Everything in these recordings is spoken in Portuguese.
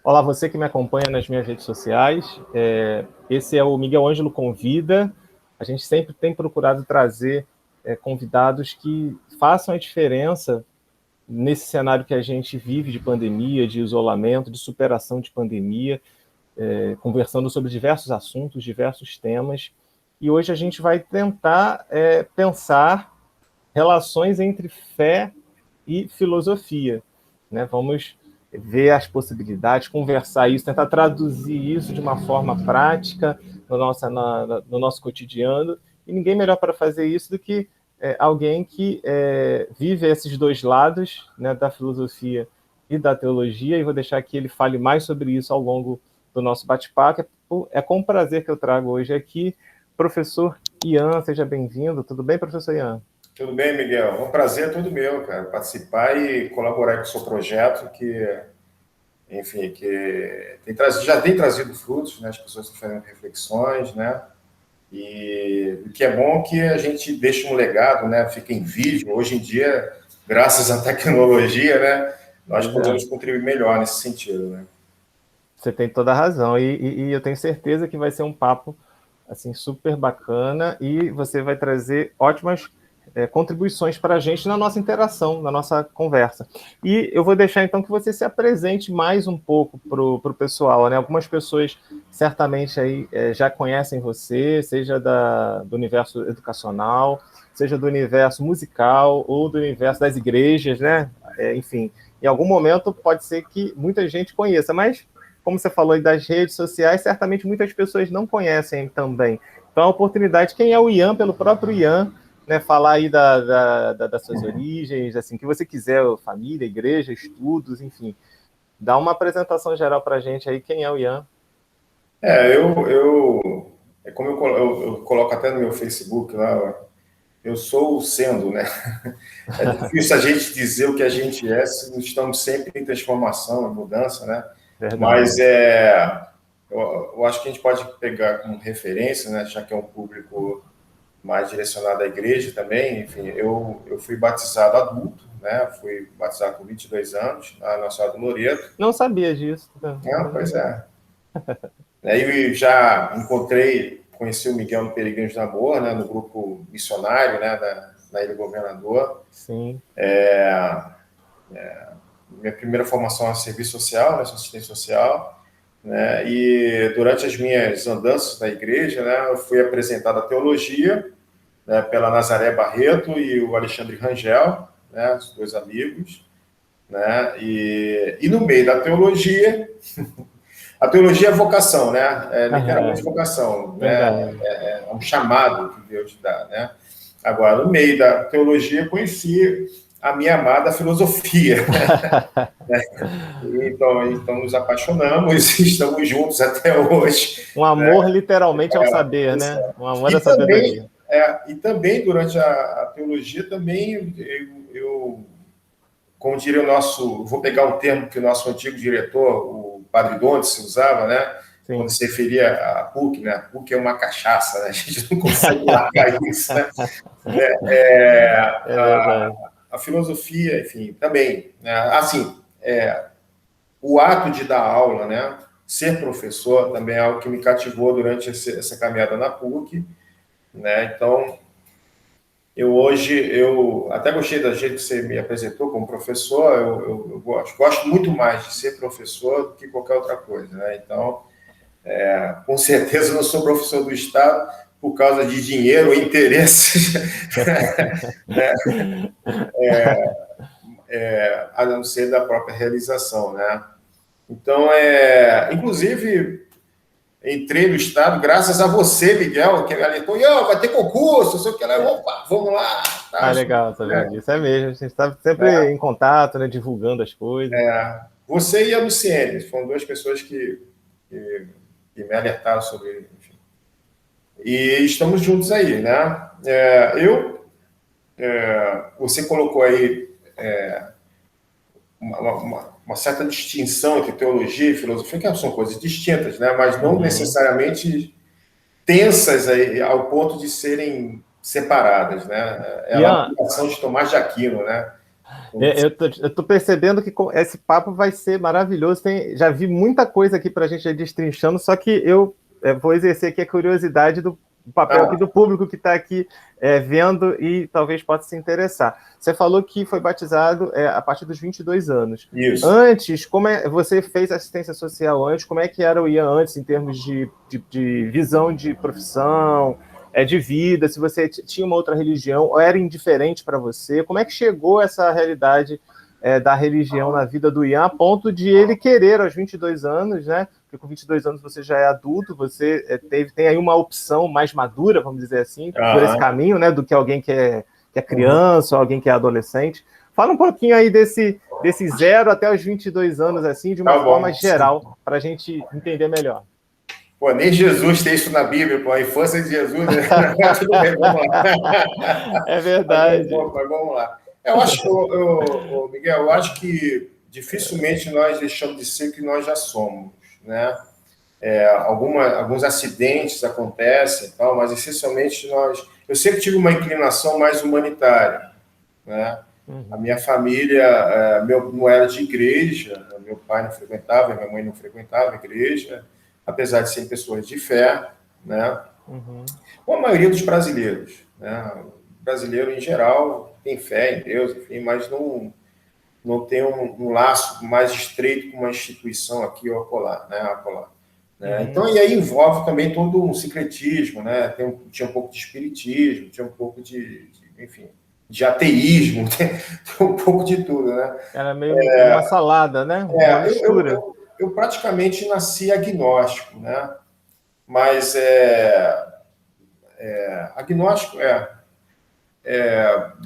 Olá, você que me acompanha nas minhas redes sociais. Esse é o Miguel Ângelo Convida. A gente sempre tem procurado trazer convidados que façam a diferença nesse cenário que a gente vive de pandemia, de isolamento, de superação de pandemia, conversando sobre diversos assuntos, diversos temas. E hoje a gente vai tentar pensar relações entre fé e filosofia, né? Vamos ver as possibilidades, conversar isso, tentar traduzir isso de uma forma prática no nosso cotidiano. E ninguém melhor para fazer isso do que alguém que vive esses dois lados, né, da filosofia e da teologia, e vou deixar que ele fale mais sobre isso ao longo do nosso bate-papo. É com prazer que eu trago hoje aqui professor Ian. Seja bem-vindo. Tudo bem, professor Ian? Tudo bem, Miguel? É um prazer todo meu, cara, participar e colaborar com o seu projeto, que, enfim, já tem trazido frutos, né? As pessoas estão fazendo reflexões, né? E o que é bom é que a gente deixa um legado, né? Fica em vídeo. Hoje em dia, graças à tecnologia, né? Nós podemos contribuir melhor nesse sentido, né? Você tem toda a razão, e eu tenho certeza que vai ser um papo assim super bacana, e você vai trazer ótimas contribuições para a gente na nossa interação, na nossa conversa. E eu vou deixar então que você se apresente mais um pouco para o pessoal, né? Algumas pessoas certamente aí já conhecem você, seja do universo educacional, seja do universo musical ou do universo das igrejas, né? Enfim, em algum momento pode ser que muita gente conheça, mas como você falou aí das redes sociais, certamente muitas pessoas não conhecem também. Então, a oportunidade, quem é o Ian, pelo próprio Ian, né, falar aí das suas origens, assim, o que você quiser, família, igreja, estudos, enfim. Dá uma apresentação geral para a gente aí, quem é o Ian? Como eu coloco até no meu Facebook lá, eu sou o sendo, né? É difícil a gente dizer o que a gente é, se estamos sempre em transformação, em mudança, né? Verdade. Mas eu acho que a gente pode pegar como referência, né? Já que é um público mais direcionado à igreja também. Enfim, eu fui batizado adulto, né? Fui batizado com 22 anos, na Nossa Senhora do Loreto. Não sabia disso. Pois é. Aí já conheci o Miguel no Peregrinos de Amor, né? No grupo missionário, né? Na Ilha Governador. Sim. Minha primeira formação é serviço social, né? Assistente social. Né? E durante as minhas andanças na igreja, né? Eu fui apresentado a teologia, né, pela Nazaré Barreto e o Alexandre Rangel, né, os dois amigos, né, e no meio da teologia, a teologia é vocação, né, literalmente vocação, né, é um chamado que Deus dá, né. Agora, no meio da teologia, conheci a minha amada filosofia, né? Então nos apaixonamos e estamos juntos até hoje. Um amor, né? Literalmente ao saber, né? Um amor à sabedoria. E também, durante a teologia, também eu, como diria vou pegar um termo que o nosso antigo diretor, o Padre Dontes, usava, né? Sim. Quando se referia à PUC, né? A PUC é uma cachaça, né? A gente não consegue largar isso, né? A filosofia, enfim, também. Né? Assim, o ato de dar aula, né? Ser professor também é algo que me cativou durante essa caminhada na PUC, né? Então, eu até gostei da jeito que você me apresentou como professor. Eu gosto muito mais de ser professor do que qualquer outra coisa, né? Então, com certeza não sou professor do Estado por causa de dinheiro ou interesses, né? A não ser da própria realização, né? Então, inclusive, entrei no Estado graças a você, Miguel, que me alertou, vai ter concurso, não sei o que lá, opa, vamos lá. Tá, legal, saber disso. É mesmo, a gente está sempre em contato, né, divulgando as coisas. Você e a Luciene, foram duas pessoas que me alertaram sobre, enfim. E estamos juntos aí, né? Você colocou aí uma certa distinção entre teologia e filosofia, que são coisas distintas, né? Mas não necessariamente tensas ao ponto de serem separadas, né? É a aplicação de Tomás de Aquino, né? Eu tô percebendo que esse papo vai ser maravilhoso. Já vi muita coisa aqui para a gente ir destrinchando, só que eu vou exercer aqui a curiosidade do papel aqui do público que está aqui vendo e talvez possa se interessar. Você falou que foi batizado a partir dos 22 anos. Isso. Antes, você fez assistência social antes? Como é que era o Ian antes, em termos de visão de profissão, de vida? Se você tinha uma outra religião, ou era indiferente para você? Como é que chegou essa realidade da religião na vida do Ian, a ponto de ele querer, aos 22 anos, né? Porque com 22 anos você já é adulto, você tem aí uma opção mais madura, vamos dizer assim, por esse caminho, né? Do que alguém que é criança, ou alguém que é adolescente. Fala um pouquinho aí desse 0 até os 22 anos, assim, de uma forma geral, para a gente entender melhor. Pô, nem Jesus tem isso na Bíblia, pô, a infância de Jesus, né? Tudo bem, vamos lá. É verdade. Mas vamos lá. Eu acho, Miguel, eu acho que dificilmente nós deixamos de ser o que nós já somos, né? Alguns acidentes acontecem, tal, mas essencialmente eu sempre tive uma inclinação mais humanitária, né? A minha família não era de igreja, meu pai não frequentava, minha mãe não frequentava a igreja, apesar de serem pessoas de fé, né? Como a maioria dos brasileiros, né? O brasileiro, em geral, tem fé em Deus, enfim, mas não tem um laço mais estreito com uma instituição aqui ou acolá, né? Então, e aí envolve também todo um sincretismo, né? Tinha um pouco de espiritismo, tinha um pouco enfim, de ateísmo, tem um pouco de tudo, né? Era meio uma salada, né? Uma mistura. Eu praticamente nasci agnóstico, né? Mas agnóstico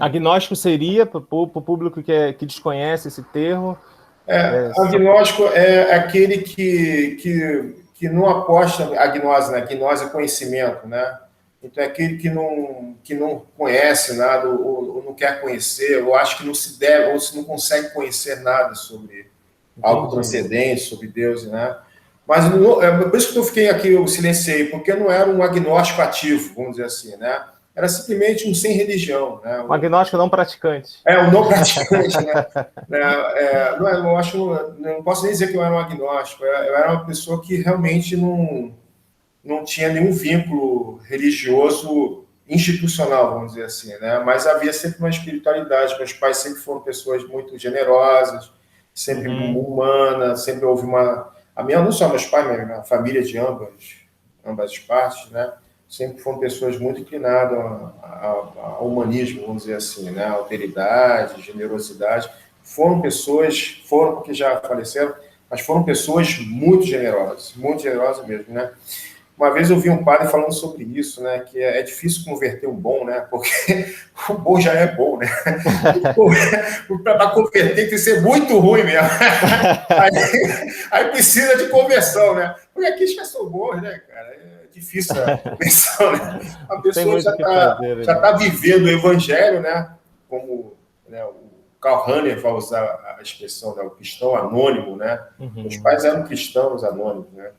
agnóstico seria, para o público que desconhece esse termo? Agnóstico é aquele que não aposta, agnose, né? Agnose é conhecimento, né? Então é aquele que não conhece nada, ou não quer conhecer, ou acha que não se deve, ou se não consegue conhecer nada sobre algo transcendente, sobre Deus, né? Mas por isso que eu fiquei aqui, eu silenciei, porque eu não era um agnóstico ativo, vamos dizer assim, né? Era simplesmente um sem religião, né? Um agnóstico não praticante. Um não praticante, né? Não posso nem dizer que eu era um agnóstico, eu era uma pessoa que realmente não tinha nenhum vínculo religioso institucional, vamos dizer assim, né? Mas havia sempre uma espiritualidade. Meus pais sempre foram pessoas muito generosas, sempre humanas, sempre houve não só meus pais, mas a família de ambas partes, né? Sempre foram pessoas muito inclinadas ao humanismo, vamos dizer assim, né? Alteridade, generosidade. Foram porque já faleceram, mas foram pessoas muito generosas mesmo, né? Uma vez eu vi um padre falando sobre isso, né? Que é difícil converter o bom, né? Porque o bom já é bom, né? Para converter tem que ser muito ruim mesmo. Aí precisa de conversão, né? Porque aqui já são bons, né, cara? É difícil a conversão, né? A pessoa já está vivendo o evangelho, né? Como, né, o Karl Rahner vai usar a expressão, né? O cristão anônimo, né? Os pais eram cristãos anônimos, né?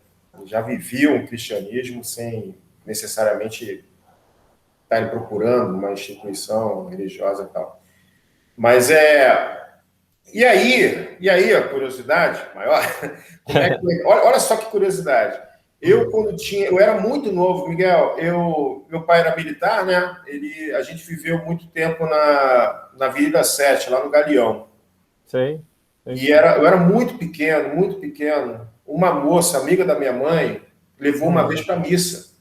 Já viviam o cristianismo sem necessariamente estarem procurando uma instituição religiosa e tal. Mas E aí a curiosidade maior, olha só que curiosidade. Eu era muito novo, Miguel, meu pai era militar, né? A gente viveu muito tempo na Avenida 7, lá no Galeão. Sei. E eu era muito pequeno, muito pequeno. Uma moça, amiga da minha mãe, levou uma vez para missa.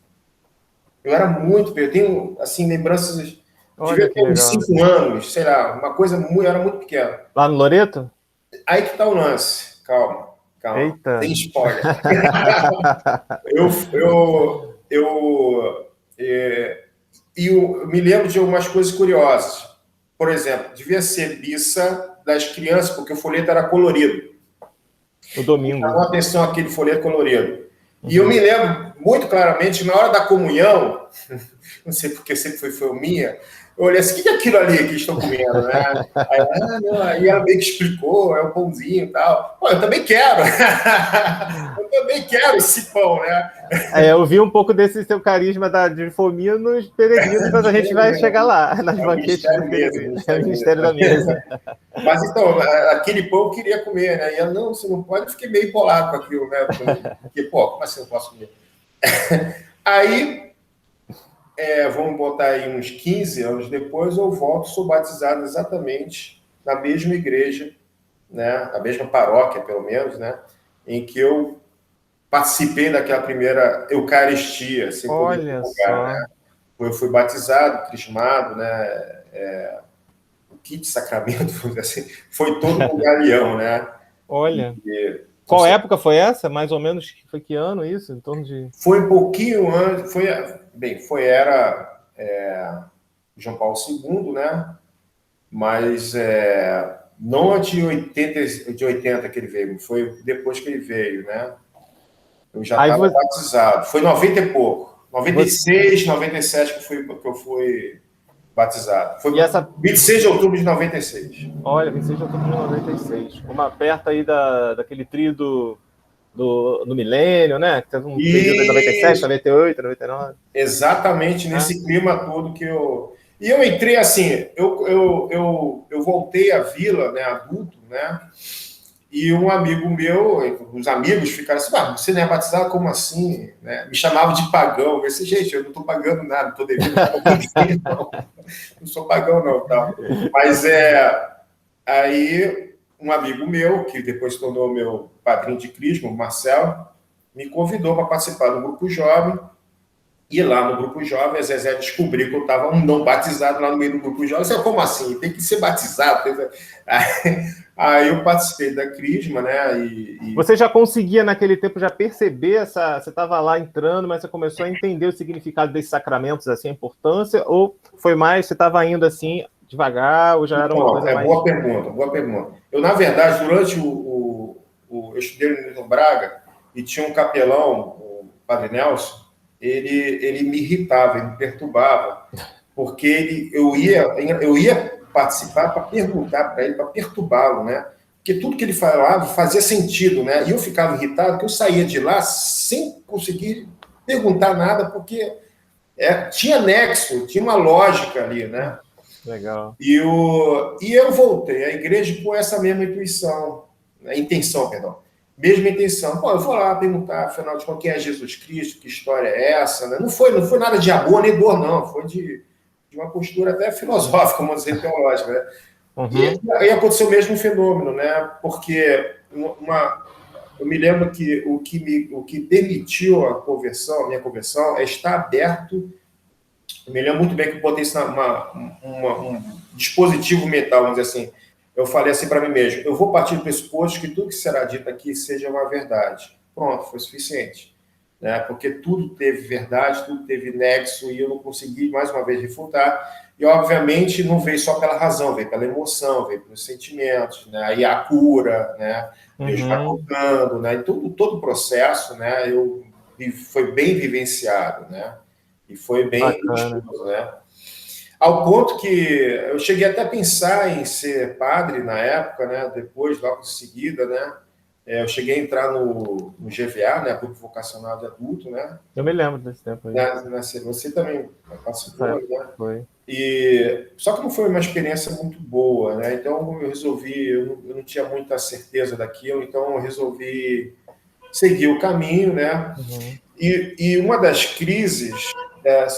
Eu era muito pequeno. Eu tenho, assim, lembranças... Devia ter uns 5 anos, sei lá, uma coisa muito... Eu era muito pequeno. Lá no Loreto? Aí que tá o lance. Calma. Eita. Tem spoiler. Eu me lembro de algumas coisas curiosas. Por exemplo, devia ser missa das crianças, porque o folheto era colorido. O domingo. Chamou atenção aquele folheto colorido. E eu me lembro muito claramente, na hora da comunhão, não sei porque sempre foi minha, eu olhei assim, o que é aquilo ali que eles estão comendo, né? Aí ela meio que explicou, é um pãozinho e tal. Pô, eu também quero. Eu também quero esse pão, né? Eu vi um pouco desse seu carisma de fominha nos peregrinos, mas a gente vai chegar lá, nas banquetes dos peregrinos. É o Ministério da Mesa. Mas então, aquele pão eu queria comer, né? E ela, não, você não pode, eu fiquei meio bolado com aquilo, né? Porque, como assim eu posso comer? Aí, vamos botar aí uns 15 anos depois, eu volto, sou batizado exatamente na mesma igreja, né? Na mesma paróquia, pelo menos, né? Em que eu participei daquela primeira Eucaristia, sem poder divulgar, né? Eu fui batizado, crismado, né? O kit sacramento, vamos dizer assim, foi todo um galeão, né? Olha. Qual época foi essa? Mais ou menos, foi que ano isso? Em torno de... Foi um pouquinho antes, era João Paulo II, né? Mas não de 80 que ele veio, foi depois que ele veio, né? Eu já estava batizado. Foi 90 e pouco. 96, 97 que eu fui batizado. Foi 26 de outubro de 96. Olha, 26 de outubro de 96. Uma perto aí daquele trio do milênio, né? Que teve um período de 97, 98, 99. Exatamente nesse clima todo que eu... E eu entrei assim, eu voltei à vila, né, adulto, né? E um amigo meu, os amigos ficaram assim, você não é batizado? Como assim? Né? Me chamavam de pagão. Eu disse, gente, eu não estou pagando nada, não estou devendo nada, não sou pagão não. Tá? Mas aí um amigo meu, que depois se tornou meu padrinho de crisma, o Marcelo, me convidou para participar do grupo jovem. E lá no grupo jovem, a Zezé descobriu que eu estava um não batizado lá no meio do grupo jovem. Eu disse, como assim? Tem que ser batizado. Aí eu participei da crisma, né? Você já conseguia, naquele tempo, já perceber você estava lá entrando, mas você começou a entender o significado desses sacramentos, assim, a importância, ou foi mais, você estava indo assim, devagar, ou já era uma coisa mais... Boa pergunta. Eu, na verdade, durante eu estudei no Braga, e tinha um capelão, o Padre Nelson, ele me irritava, ele me perturbava, porque eu ia participar para perguntar para ele, para perturbá-lo, né? Porque tudo que ele falava fazia sentido, né? E eu ficava irritado, que eu saía de lá sem conseguir perguntar nada, porque tinha nexo, tinha uma lógica ali, né? Legal. E eu voltei à igreja com essa mesma intenção, mesma intenção. Eu vou lá perguntar, afinal de contas, quem é Jesus Cristo, que história é essa, né? Não foi nada de amor nem dor, não. Foi de uma postura até filosófica, vamos dizer, teológica, né? Uhum. E aí aconteceu o mesmo fenômeno, né? Porque eu me lembro que o que permitiu a minha conversão, é estar aberto. Eu me lembro muito bem que eu botei isso um dispositivo mental, vamos dizer assim. Eu falei assim para mim mesmo, eu vou partir do pressuposto que tudo que será dito aqui seja uma verdade. Pronto, foi suficiente. Né? Porque tudo teve verdade, tudo teve nexo, e eu não consegui, mais uma vez, refutar. E, obviamente, não veio só pela razão, veio pela emoção, veio pelos sentimentos, né? Aí a cura, né? Deus vai tocando, né? E todo o processo, né? Foi bem vivenciado, né? E foi bem gostoso, né? Ao ponto que eu cheguei até a pensar em ser padre na época, né? Depois, logo em seguida, né? Eu cheguei a entrar no GVA, né? Grupo Vocacional de Adulto, né? Eu me lembro desse tempo aí. Você também participou, né? Foi. Só que não foi uma experiência muito boa, né? Então eu resolvi, eu não tinha muita certeza daquilo, então eu resolvi seguir o caminho, né? Uhum. E uma das crises,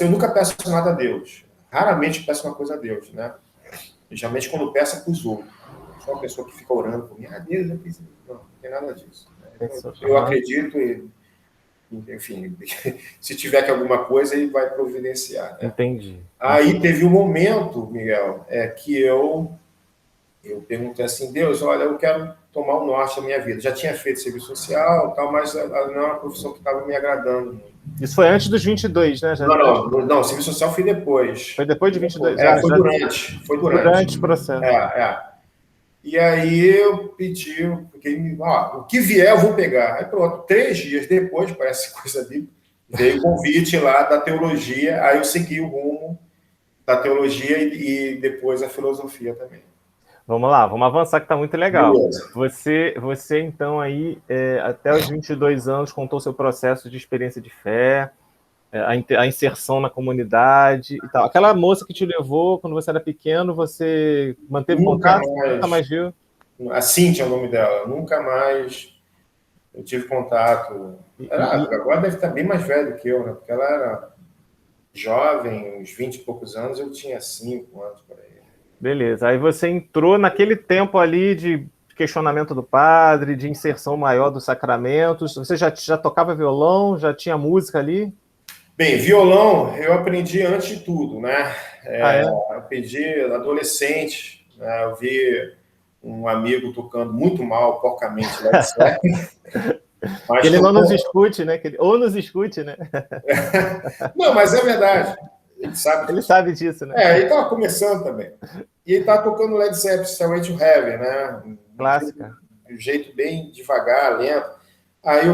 eu nunca peço nada a Deus. Raramente peço uma coisa a Deus, né? Geralmente quando peço é para os outros. Só uma pessoa que fica orando por mim, Deus, eu fiz. Não tem nada disso. Né? Eu acredito e, enfim, se tiver que alguma coisa, ele vai providenciar. Né? Entendi. Aí teve um momento, Miguel, que eu perguntei assim, Deus, olha, eu quero tomar o norte da minha vida. Já tinha feito serviço social, tal, mas não é uma profissão que estava me agradando muito. Isso foi antes dos 22, né? Não, o serviço social foi depois. Foi depois de 22 anos? Foi durante. Durante o processo. E aí eu pedi, o que vier eu vou pegar. Aí pronto, 3 dias depois, parece coisa de veio o convite lá da teologia, aí eu segui o rumo da teologia e depois a filosofia também. Vamos lá, vamos avançar que está muito legal. Beleza. Você então, aí, até os 22 anos, contou seu processo de experiência de fé, a inserção na comunidade e tal. Aquela moça que te levou quando você era pequeno, você manteve Nunca contato? Nunca mais. mais viu? A Cíntia é o nome dela. Nunca mais eu tive contato. E, Agora deve estar bem mais velho que eu, né? Porque ela era jovem, uns 20 e poucos anos, eu tinha 5 anos por aí. beleza. Aí você entrou naquele tempo ali de questionamento do padre, de inserção maior dos sacramentos. Você já tocava violão, já tinha música ali? Bem, violão eu aprendi antes de tudo, né? Ah, é? Eu aprendi adolescente, né? Eu vi um amigo tocando muito mal, porcamente, Led Zeppelin, Que mas ele não nos tocou. escute, né? Ou nos escute, né? Não, mas é verdade. Ele sabe Ele disso. sabe disso, né? Ele estava começando também. E ele estava tocando Led Zeppelin, Stairway to Heaven, né? Clássica. De um jeito bem devagar, lento. Aí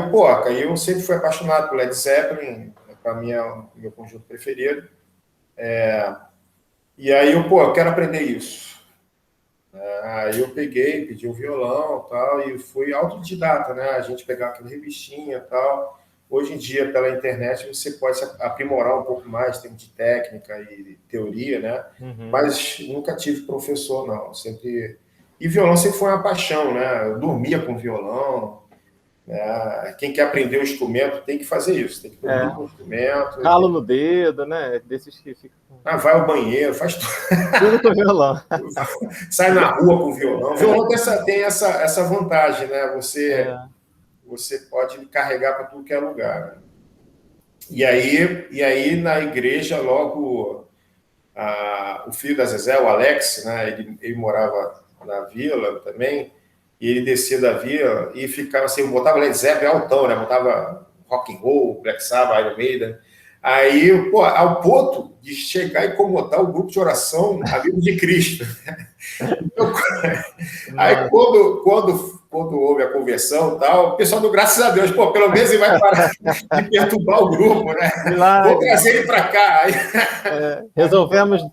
eu sempre fui apaixonado por Led Zeppelin, para mim é o meu conjunto preferido. E aí eu quero aprender isso. Aí eu peguei, pedi um violão tal, e fui autodidata, né? A gente pegava aquela revistinha e tal. Hoje em dia, pela internet, você pode se aprimorar um pouco mais, em termos de técnica e teoria, né? Uhum. Mas nunca tive professor, não. Sempre... E violão sempre foi uma paixão, né? Eu dormia com violão. Né? Quem quer aprender o instrumento tem que fazer isso, tem que dormir com o instrumento. Calo no dedo, né? Desses que ficam. Vai ao banheiro, faz tudo. Tudo com violão. Sai na rua com violão. O violão tem essa vantagem, né? Você pode carregar para tudo que é lugar. Né? E aí, na igreja, logo, o filho da Zezé, o Alex, né? Ele morava na vila também, e ele descia da vila e ficava assim, eu botava Led Zeppelin altão, né? Botava rock and roll, Black Sabbath, Iron Maiden. Aí, ao ponto de chegar e incomodar o grupo de oração Amigos de Cristo. Então, aí, quando houve a conversão e tal, o pessoal do graças a Deus, pelo menos ele vai parar de perturbar o grupo, né? Milagre. Vou trazer ele para cá.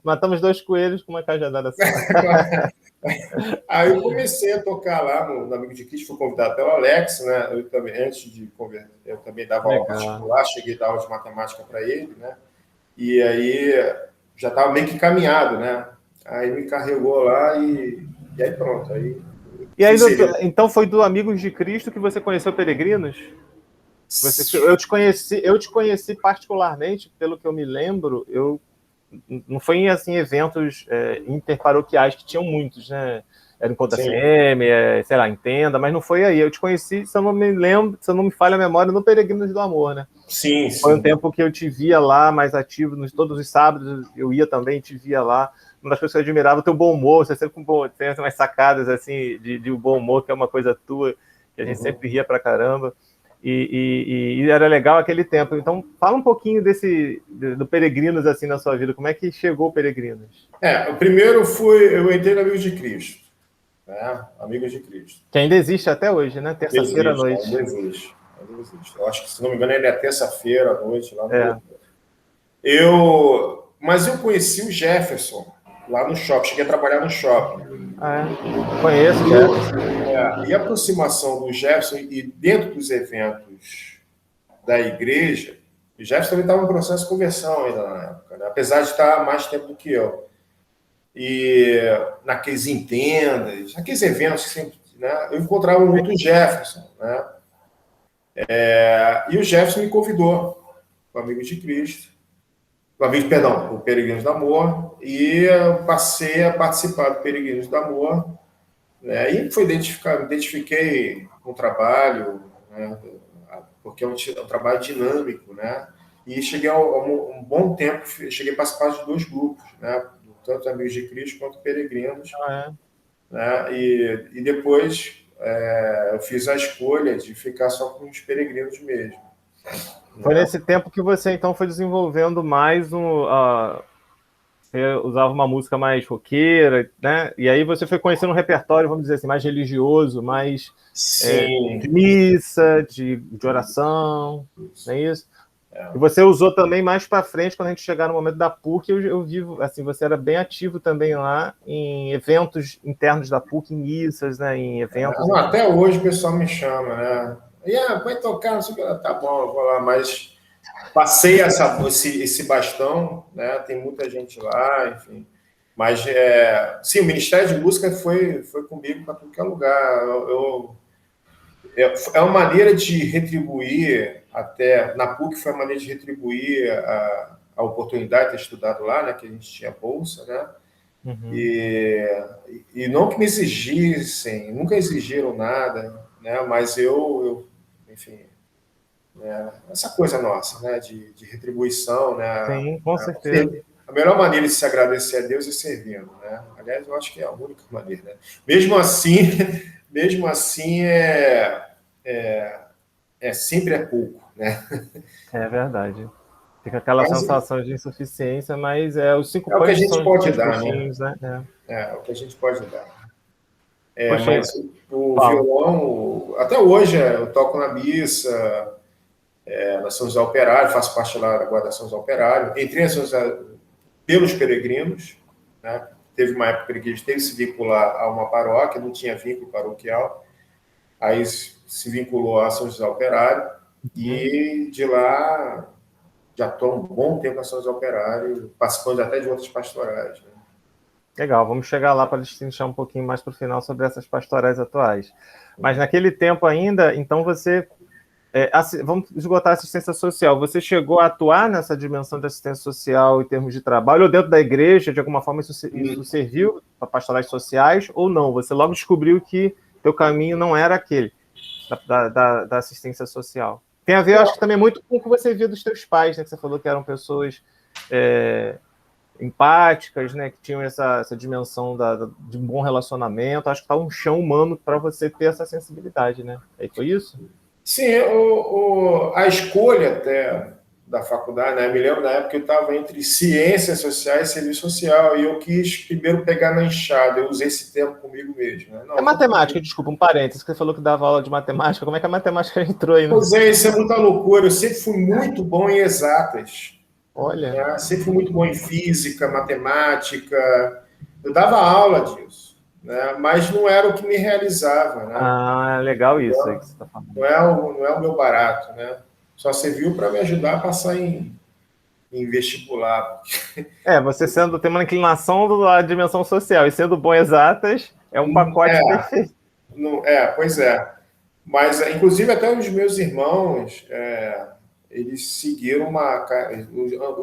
Matamos 2 coelhos com uma cajadada só. Aí eu comecei a tocar lá no Amigo de Cristo, fui convidado pelo Alex, né? Eu também, antes de converter, eu também dava aula particular, cheguei a dar aula de matemática para ele, né? E aí já estava meio que encaminhado, né? Aí me carregou lá e aí pronto. E aí, então foi do Amigos de Cristo que você conheceu Peregrinos? Eu te conheci particularmente, pelo que eu me lembro, não foi em assim, eventos interparoquiais, que tinham muitos, né? Era Encontro FM, sei lá, Entenda, mas não foi aí. Eu te conheci, se eu não me lembro, se eu não me falha a memória, no Peregrinos do Amor, né? Sim. Foi um tempo que eu te via lá, mais ativo, todos os sábados eu ia também, te via lá. Uma das coisas que eu admirava, o teu bom humor, você sempre tem umas sacadas assim, de bom humor, que é uma coisa tua, que a gente sempre ria pra caramba. E era legal aquele tempo. Então, fala um pouquinho do Peregrinos assim na sua vida. Como é que chegou o Peregrinos? O primeiro eu entrei no Amigos de Cristo. Né? Amigos de Cristo. Que ainda existe até hoje, né? Terça-feira à noite. Ainda existe. Eu acho que, se não me engano, ele é terça-feira à noite lá no Mas eu conheci o Jefferson lá no shopping. Cheguei a trabalhar no shopping. Conheço o Jefferson. E a aproximação do Jefferson e dentro dos eventos da igreja, o Jefferson também estava em processo de conversão ainda na época, né? Apesar de estar há mais tempo do que eu. E naqueles entendas, naqueles eventos que sempre, né, eu encontrava muito o Jefferson, né? E o Jefferson me convidou para Amigos de Cristo, o Peregrinos do Amor, e eu passei a participar do Peregrinos do Amor, né? E me identifiquei com o trabalho, né? Porque é um trabalho dinâmico, né? E cheguei a um bom tempo, cheguei a participar de 2 grupos, né? Tanto Amigos de Cristo quanto Peregrinos. Né? E depois eu fiz a escolha de ficar só com os Peregrinos mesmo. Foi nesse tempo que você, então, foi desenvolvendo mais você usava uma música mais roqueira, né? E aí você foi conhecendo um repertório, vamos dizer assim, mais religioso, mais de missa, de oração, não é isso? E você usou também mais para frente, quando a gente chegar no momento da PUC, eu vi, assim, você era bem ativo também lá em eventos internos da PUC, em missas, né, em eventos. Até hoje o pessoal me chama, né? Vai tocar, não sei o que. Tá bom, eu vou lá, mas passei esse bastão, né? Tem muita gente lá, enfim. Mas, sim, o Ministério de Música foi comigo para qualquer lugar. É uma maneira de retribuir, até na PUC foi uma maneira de retribuir a oportunidade de ter estudado lá, né? Que a gente tinha bolsa, né? Uhum. E não que me exigissem, nunca exigiram nada, né? Mas enfim, né? Essa coisa nossa, né? De retribuição, né? Sim, com certeza. A melhor maneira de se agradecer a Deus é servindo, né? Aliás, eu acho que é a única maneira, né? Mesmo assim sempre é pouco, né? É verdade. Fica aquela Mas sensação de insuficiência, mas os 5 é o que a pães gente são pode 6 dar, né? coxinhos, né? É o que a gente pode dar. Poxa, Mas o fala. violão, até hoje eu toco na missa, na São José Operário, faço parte lá da Guarda São José Operário. Entrei na São José pelos peregrinos, né? Teve uma época que a igreja teve que se vincular a uma paróquia, não tinha vínculo paroquial, aí se vinculou a São José Operário, e de lá já estou há um bom tempo na São José Operário, participando até de outras pastorais, né? Legal, vamos chegar lá para destrinchar um pouquinho mais para o final sobre essas pastorais atuais. Mas naquele tempo ainda, então você... vamos esgotar a assistência social. Você chegou a atuar nessa dimensão de assistência social em termos de trabalho, ou dentro da igreja, de alguma forma isso serviu para pastorais sociais, ou não? Você logo descobriu que teu caminho não era aquele da assistência social. Tem a ver, acho que também muito com o que você via dos teus pais, né? Que você falou que eram pessoas empáticas, né? Que tinham essa dimensão de um bom relacionamento. Acho que tá um chão humano para você ter essa sensibilidade, né? Aí foi isso? Sim, a escolha até da faculdade, né? Me lembro na época que eu estava entre ciências sociais e serviço social, e eu quis primeiro pegar na enxada, eu usei esse termo comigo mesmo. Né? Não, matemática, desculpa, um parênteses, que você falou que dava aula de matemática, como é que a matemática entrou aí? Pois isso é muita loucura, eu sempre fui muito bom em exatas. Olha. Né? Sempre fui muito bom em física, matemática, eu dava aula disso. Né? Mas não era o que me realizava. Né? Ah, legal isso aí que você está falando. Não é o meu barato, né? Só serviu para me ajudar a passar em vestibular. Você tem uma inclinação da dimensão social e sendo bom exatas, é um pacote perfeito. Pois é. Mas, inclusive, até os meus irmãos, eles seguiram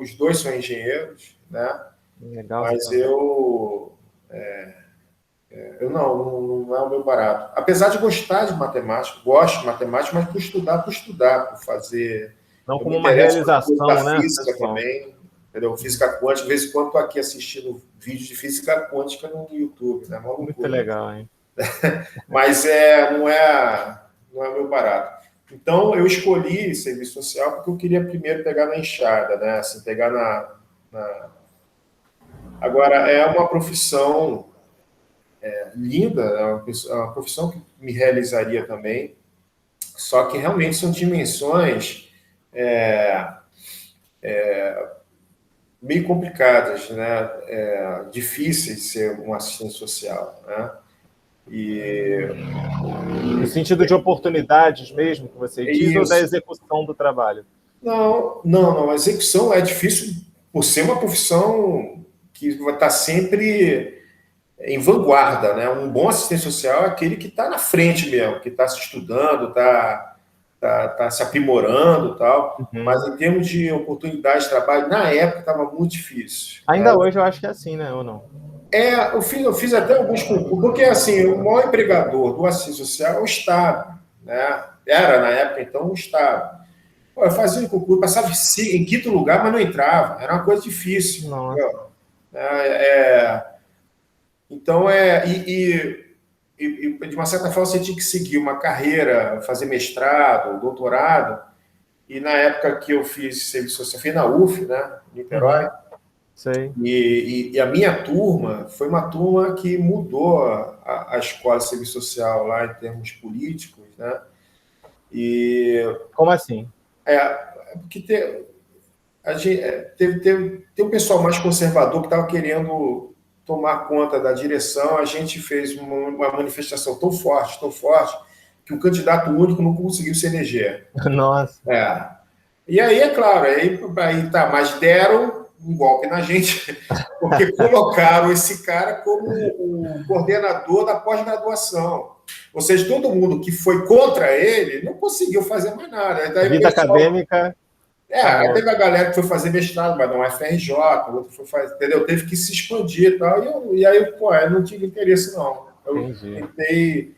os dois são engenheiros, né? Legal. Mas eu não é o meu barato. Apesar de gostar de matemática, gosto de matemática, mas por estudar, por fazer. Não Eu como me uma interesso realização, da né? física Pessoal. também, entendeu? Física quântica, de vez em quando estou aqui assistindo vídeos de física quântica no YouTube, né? Muito legal, hein? Mas não é o meu barato. Então, eu escolhi serviço social porque eu queria primeiro pegar na enxada, né? Assim, pegar Agora, é uma profissão linda, é uma profissão que me realizaria também, só que realmente são dimensões meio complicadas, né? Difíceis de ser um assistente social, né? No sentido de oportunidades mesmo, que você diz, ou da execução do trabalho? Não. A execução é difícil por ser uma profissão que vai estar sempre em vanguarda, né? Um bom assistente social é aquele que está na frente mesmo, que está se estudando, está se aprimorando e tal. Uhum. Mas em termos de oportunidade de trabalho, na época estava muito difícil. Ainda hoje eu acho que é assim, né? Ou não? Eu fiz até alguns concursos, porque assim, o maior empregador do assistente social é o Estado, né? Era, na época, então, o Estado. Eu fazia um concurso, passava em quinto lugar, mas não entrava. Era uma coisa difícil. Então, de uma certa forma, você tinha que seguir uma carreira, fazer mestrado, doutorado. E na época que eu fiz serviço social, fiz na UF, né, Niterói. Sei. E a minha turma foi uma turma que mudou a escola de serviço social lá em termos políticos, né? Como assim? porque tem um pessoal mais conservador que estava querendo tomar conta da direção. A gente fez uma manifestação tão forte, que o candidato único não conseguiu se eleger. Nossa. E aí, é claro, mas deram um golpe na gente, porque colocaram esse cara como o coordenador da pós-graduação. Ou seja, todo mundo que foi contra ele não conseguiu fazer mais nada. Daí vida acadêmica. Aí teve a galera que foi fazer mestrado, mas não é FRJ, outro foi fazer, entendeu? Teve que se expandir e tal. E aí, eu não tive interesse, não. Eu tentei,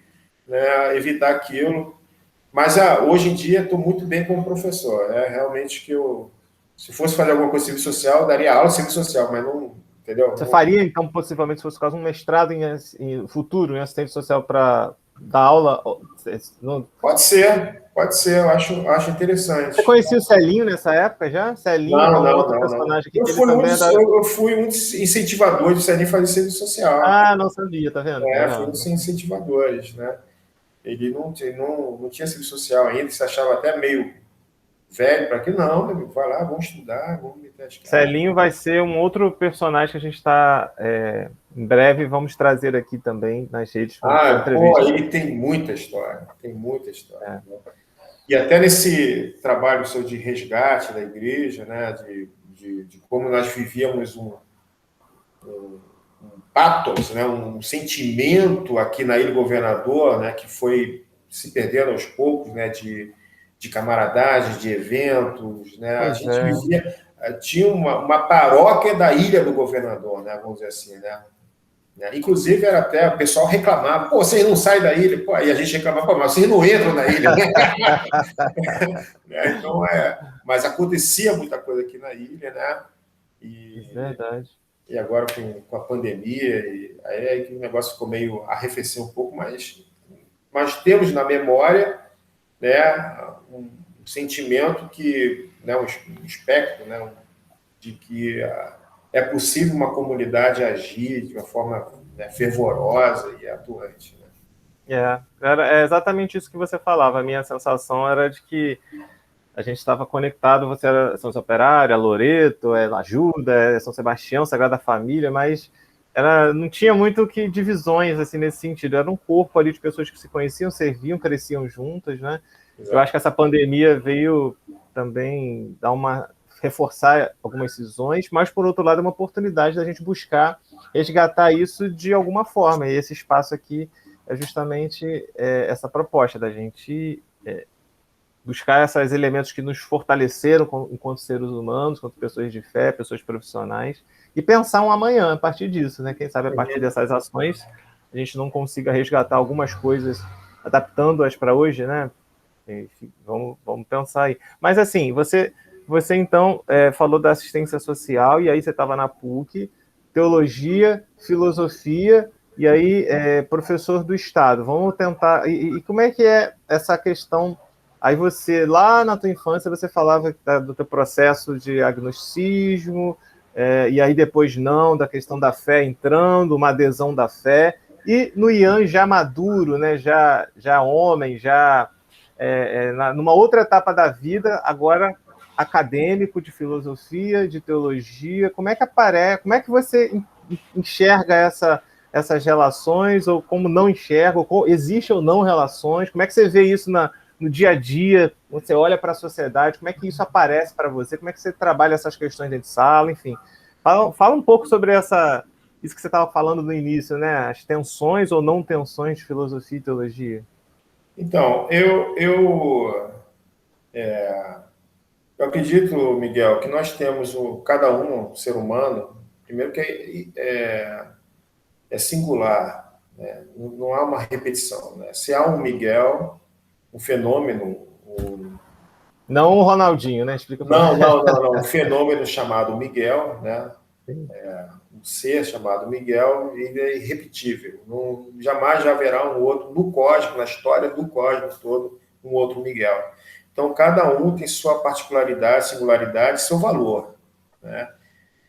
né, evitar aquilo. Mas hoje em dia estou muito bem como professor. É realmente que se fosse fazer alguma coisa de serviço social, eu daria aula de serviço social, mas não, entendeu? Você faria, então, possivelmente, se fosse o caso, um mestrado em futuro em assistente social para dar aula? Pode ser, eu acho interessante. Você conhecia o Celinho nessa época já? Celinho, não. personagem que eu fui um dos incentivadores do Celinho fazer serviço social. Ah, não sabia, tá vendo? Fui um dos incentivadores, né? Ele não tinha serviço social ainda, se achava até meio velho para que não, amigo, vai lá, vamos estudar, vamos meter as caras. Celinho vai ser um outro personagem que a gente está, em breve, vamos trazer aqui também nas redes. Ele tem muita história, né? E até nesse trabalho seu de resgate da igreja, né, de como nós vivíamos um pathos, né, um sentimento aqui na Ilha Governador, né, que foi se perdendo aos poucos, né, de camaradagem, de eventos, né? A gente vivia, tinha uma paróquia da Ilha do Governador, né, vamos dizer assim, né? Inclusive, era até o pessoal reclamava, vocês não saem da ilha, e a gente reclamava, mas vocês não entram na ilha, né? Então, mas acontecia muita coisa aqui na ilha, né? Verdade. E agora com a pandemia, aí que o negócio ficou meio arrefeceu um pouco, mas temos na memória, né, um sentimento que, né, um espectro, né, de que é possível uma comunidade agir de uma forma, né, fervorosa e atuante. Né? É exatamente isso que você falava. A minha sensação era de que a gente estava conectado, você era São Operário, a Loreto, Ajuda, São Sebastião, Sagrada Família, mas não tinha muito que divisões assim, nesse sentido. Era um corpo ali de pessoas que se conheciam, serviam, cresciam juntas, né? Exato. Eu acho que essa pandemia veio também reforçar algumas cisões, mas, por outro lado, é uma oportunidade da gente buscar resgatar isso de alguma forma. E esse espaço aqui é justamente essa proposta da gente buscar esses elementos que nos fortaleceram enquanto seres humanos, enquanto pessoas de fé, pessoas profissionais, e pensar um amanhã a partir disso, né? Quem sabe a partir dessas ações a gente não consiga resgatar algumas coisas, adaptando-as para hoje, né? Enfim, vamos pensar aí. Mas assim, você então falou da assistência social, e aí você estava na PUC, teologia, filosofia, e aí professor do Estado. Vamos tentar... E como é que é essa questão... Aí você, lá na tua infância, você falava do teu processo de agnosticismo, e aí depois não, da questão da fé entrando, uma adesão da fé, e no Ian já maduro, né, já homem, já numa outra etapa da vida, agora acadêmico, de filosofia, de teologia, como é que você enxerga essas relações, ou como não enxerga, ou existe ou não relações, como é que você vê isso no dia a dia, você olha para a sociedade, como é que isso aparece para você, como é que você trabalha essas questões dentro de sala, enfim. Fala um pouco sobre isso que você estava falando no início, né? As tensões ou não tensões de filosofia e teologia. Então, eu acredito, Miguel, que nós temos cada um ser humano, primeiro que é singular, né? Não há uma repetição. Né? Se há um Miguel, um fenômeno... Não o Ronaldinho, né? Explica pra não. Um fenômeno chamado Miguel, né? Um ser chamado Miguel, ele é irrepetível. Jamais já haverá um outro no cosmos, na história do cosmos todo, um outro Miguel. Então, cada um tem sua particularidade, singularidade, seu valor. Né?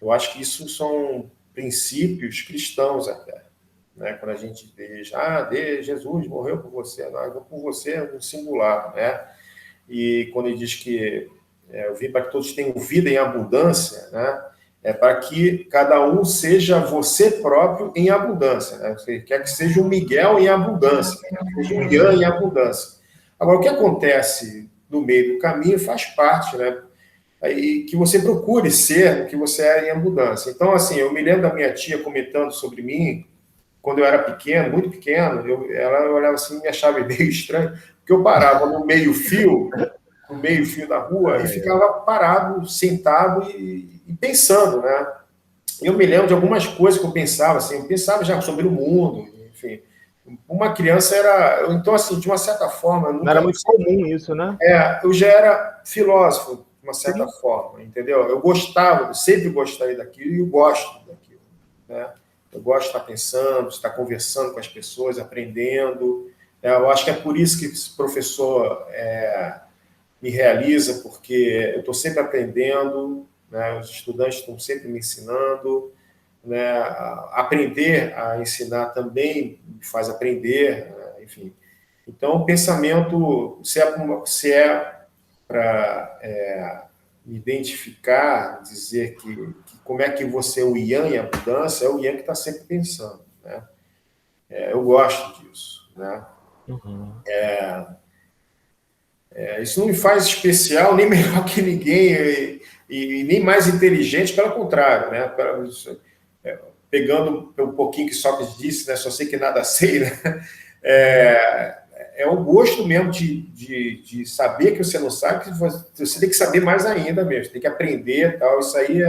Eu acho que isso são princípios cristãos até. Né? Quando a gente diz, Jesus morreu por você, não, por você no singular. Né? E quando ele diz que eu vim para que todos tenham vida em abundância, né? Para que cada um seja você próprio em abundância, né? Você quer que seja um Miguel em abundância, quer que seja um Ian em abundância. Agora, o que acontece no meio do caminho faz parte, né? E que você procure ser o que você é em abundância. Então, assim, eu me lembro da minha tia comentando sobre mim, quando eu era pequeno, muito pequeno, ela olhava assim e me achava meio estranho, porque eu parava no meio-fio da rua e ficava parado, sentado e pensando, né? Eu me lembro de algumas coisas que eu pensava, assim, eu pensava já sobre o mundo, enfim. Uma criança era... Então, assim, de uma certa forma... Não era muito comum isso, né? Eu já era filósofo, de uma certa Sim. forma, entendeu? Eu gostava, sempre gostei daquilo e eu gosto daquilo, né? Eu gosto de estar pensando, de estar conversando com as pessoas, aprendendo. Eu acho que é por isso que esse professor me realiza, porque eu estou sempre aprendendo, né? Os estudantes estão sempre me ensinando, né? Aprender a ensinar também me faz aprender, né? Enfim. Então, o pensamento, se é para me identificar, dizer que como é que você é o Ian em abundância, é o Ian que está sempre pensando, né? Eu gosto disso, né? Uhum. Isso não me faz especial, nem melhor que ninguém, e nem mais inteligente, pelo contrário, né? Pegando um pouquinho que Sócrates disse, né? Só sei que nada sei, né? É o gosto mesmo de saber que você não sabe, que você tem que saber mais ainda mesmo, tem que aprender e tal. Isso aí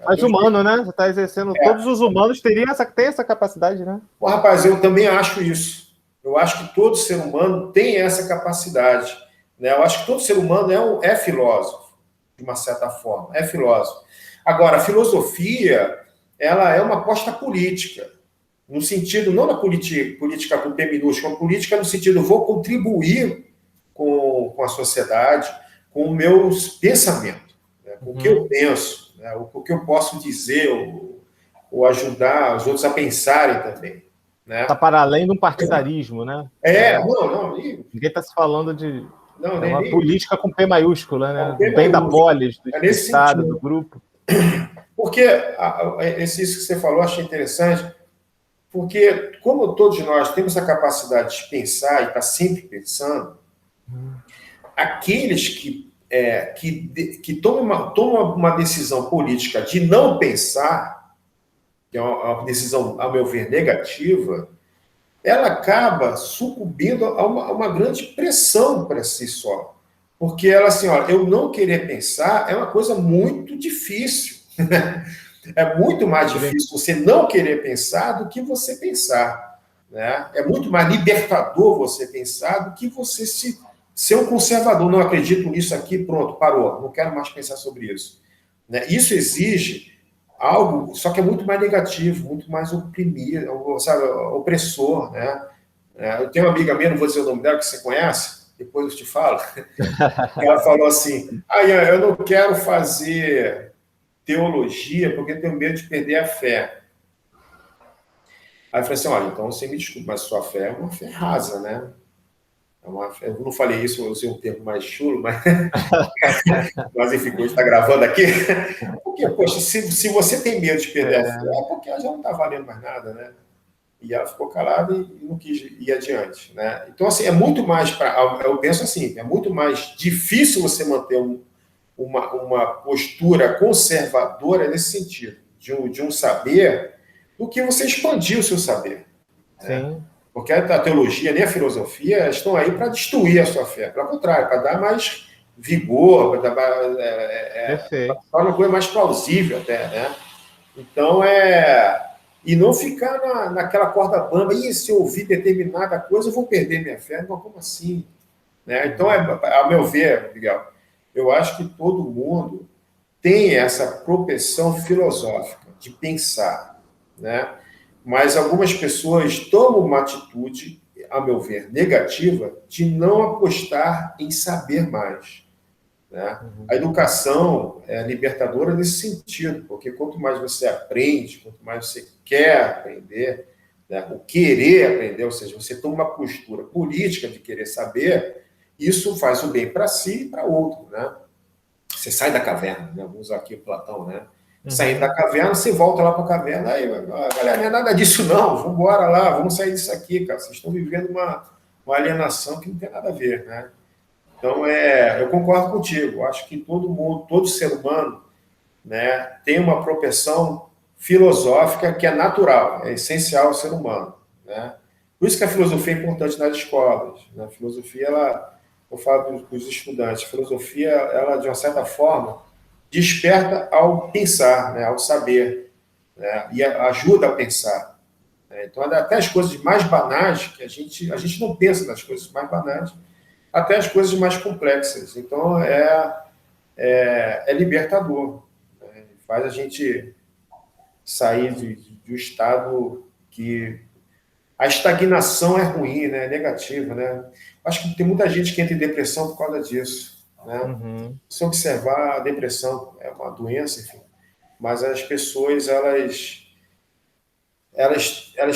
Mais humano, né? Você está exercendo. Todos os humanos têm essa capacidade, né? Bom, rapaz, eu também acho isso. Eu acho que todo ser humano tem essa capacidade, né? Eu acho que todo ser humano é filósofo, de uma certa forma, é filósofo. Agora, a filosofia, ela é uma aposta política, no sentido, não da política com P minúsculo, a política no sentido, vou contribuir com a sociedade, com o meu pensamento, né? Com o que eu penso, né? O que eu posso dizer, ou ajudar os outros a pensarem também, né? Está para além de um partidarismo, né? Não, ninguém está se falando de uma nem política com P maiúscula, né? P Do bem da maiúsculo. polis, do Nesse Estado, sentido. do grupo. Porque isso que você falou, achei interessante, porque como todos nós temos a capacidade de pensar e estar sempre pensando, aqueles que tomam uma decisão política de não pensar, que é uma decisão, ao meu ver, negativa, ela acaba sucumbindo a uma grande pressão para si só. Porque ela, assim, ó, eu não querer pensar é uma coisa muito difícil. É muito mais difícil você não querer pensar do que você pensar, né? É muito mais libertador você pensar do que você ser um conservador. Não acredito nisso aqui, pronto, parou. Não quero mais pensar sobre isso, né? Isso exige algo, só que é muito mais negativo, muito mais oprimido, sabe, opressor, né? Eu tenho uma amiga minha, não vou dizer o nome dela, que você conhece, depois eu te falo. Ela falou assim: Ian, eu não quero fazer teologia porque eu tenho medo de perder a fé. Aí eu falei assim: olha, então você me desculpa, mas sua fé é uma fé rasa, né? Eu não falei isso, eu usei um termo mais chulo, mas enfim, hoje está gravando aqui. Porque, poxa, se você tem medo de perder a fé, é porque ela já não está valendo mais nada, né? E ela ficou calada e não quis ir adiante, né? Então, assim, é muito mais eu penso assim, é muito mais difícil você manter uma postura conservadora nesse sentido, de um saber, do que você expandir o seu saber, né? Sim. Porque a teologia nem a filosofia estão aí para destruir a sua fé, pelo contrário, para dar mais vigor, para dar uma coisa mais plausível até, né? Então, e não ficar naquela corda bamba, e se eu ouvir determinada coisa, eu vou perder minha fé. Não, como assim? Né? Então, ao meu ver, Miguel, eu acho que todo mundo tem essa propensão filosófica de pensar, né? Mas algumas pessoas tomam uma atitude, a meu ver, negativa, de não apostar em saber mais, né? A educação é libertadora nesse sentido, porque quanto mais você aprende, quanto mais você quer aprender, né? O querer aprender, ou seja, você toma uma postura política de querer saber, isso faz o bem para si e para outro, né? Você sai da caverna, né? Vamos usar aqui o Platão, né? Saindo da caverna, você volta lá para a caverna. Aí, galera, não é nada disso, não. Vamos embora lá, vamos sair disso aqui, cara. Vocês estão vivendo uma alienação que não tem nada a ver, né? Então, eu concordo contigo. Eu acho que todo mundo, todo ser humano, né, tem uma propensão filosófica que é natural, é essencial ao ser humano, né? Por isso que a filosofia é importante nas escolas, né? A filosofia, eu falo para os estudantes, a filosofia, ela, de uma certa forma, desperta ao pensar, né, ao saber, né, e ajuda a pensar, né? Então, até as coisas mais banais, que a gente não pensa nas coisas mais banais, até as coisas mais complexas. Então, é libertador, né? Faz a gente sair de um estado que... A estagnação é ruim, né? É negativa, né? Acho que tem muita gente que entra em depressão por causa disso, né? Se observar, a depressão é uma doença, enfim, mas as pessoas, elas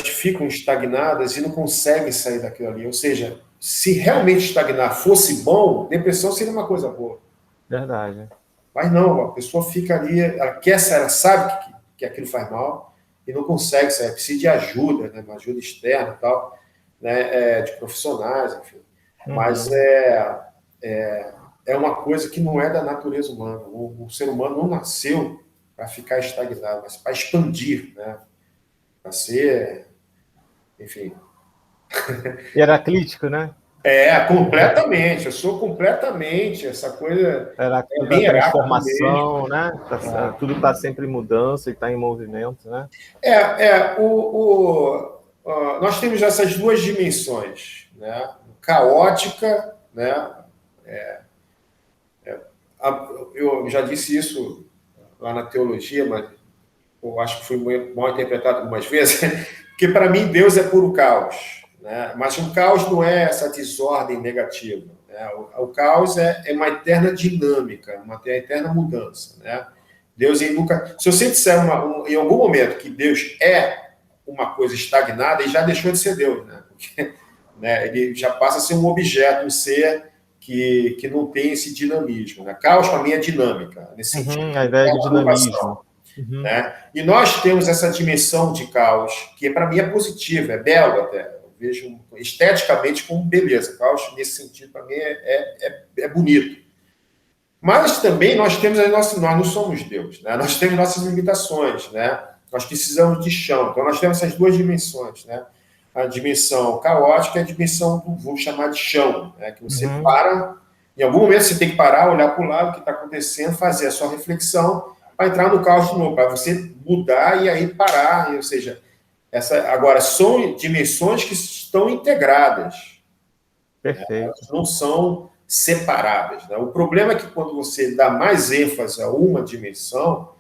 ficam estagnadas e não conseguem sair daquilo ali. Ou seja, se realmente estagnar fosse bom, depressão seria uma coisa boa. Verdade. Mas não, a pessoa fica ali, ela sabe que aquilo faz mal e não consegue sair, precisa de ajuda, né? Uma ajuda externa e tal, né? De profissionais, enfim. Mas é uma coisa que não é da natureza humana. O ser humano não nasceu para ficar estagnado, mas para expandir, né? Para ser, enfim. Heraclítico, né? Completamente. Eu sou completamente essa coisa. Heraclítico Bem da Heráclito mesmo. transformação, né? Tudo está sempre em mudança e está em movimento, né? Nós temos essas duas dimensões, né? Caótica, né? Eu já disse isso lá na teologia, mas eu acho que fui mal interpretado algumas vezes, porque para mim Deus é puro caos, né? Mas o caos não é essa desordem negativa, né? O caos é uma eterna dinâmica, uma eterna mudança, né? Deus nunca... Se você disser em algum momento que Deus é uma coisa estagnada, ele já deixou de ser Deus, né? Porque, né, ele já passa a ser um objeto, um ser que não tem esse dinamismo, né? Caos, para mim, é dinâmica, nesse sentido. A ideia de dinamismo. Né? E nós temos essa dimensão de caos, que para mim é positiva, é belo até. Eu vejo esteticamente como beleza. Caos, nesse sentido, para mim, é bonito. Mas também nós temos nós não somos Deus, né? Nós temos nossas limitações, né? Nós precisamos de chão. Então, nós temos essas duas dimensões, né? A dimensão caótica e a dimensão vou chamar de chão, né? Que você para, em algum momento você tem que parar, olhar para o lado, o que está acontecendo, fazer a sua reflexão para entrar no caos de novo, para você mudar e aí parar. Ou seja, agora, são dimensões que estão integradas. Perfeito. Né? Elas não são separadas. Né? O problema é que quando você dá mais ênfase a uma dimensão,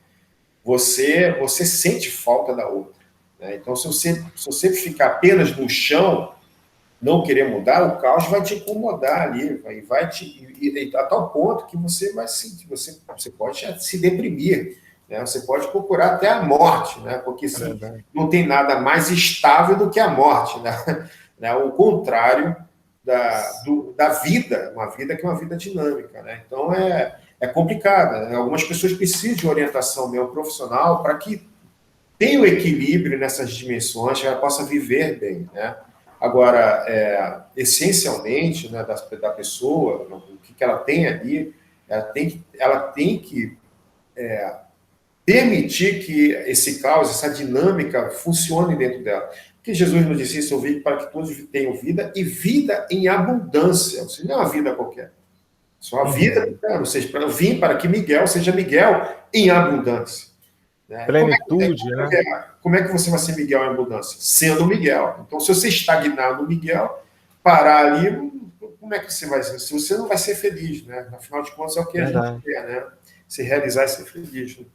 você sente falta da outra. Né? Então, se você ficar apenas no chão, não querer mudar, o caos vai te incomodar ali, vai a tal ponto que você vai sentir, você pode se deprimir, né? Você pode procurar até a morte, né? Porque não tem nada mais estável do que a morte, né? O contrário da vida, uma vida que é uma vida dinâmica, né? Então é complicada, né? Algumas pessoas precisam de orientação mesmo profissional para que tenha o equilíbrio nessas dimensões, que ela possa viver bem, né? Agora, essencialmente, né, da pessoa, o que ela tem ali, ela tem que permitir que esse caos, essa dinâmica funcione dentro dela. Porque Jesus nos disse isso, eu vim para que todos tenham vida e vida em abundância. Ou seja, não é uma vida qualquer. Só a vida, ou seja, eu vim para que Miguel seja Miguel em abundância. Né? Plenitude, Como é que você vai ser Miguel em abundância? Sendo Miguel. Então, se você estagnar no Miguel, parar ali, como é que você vai ser? Se você não vai ser feliz, né? Afinal de contas, é o que a gente quer, né? Se realizar e ser feliz. Né?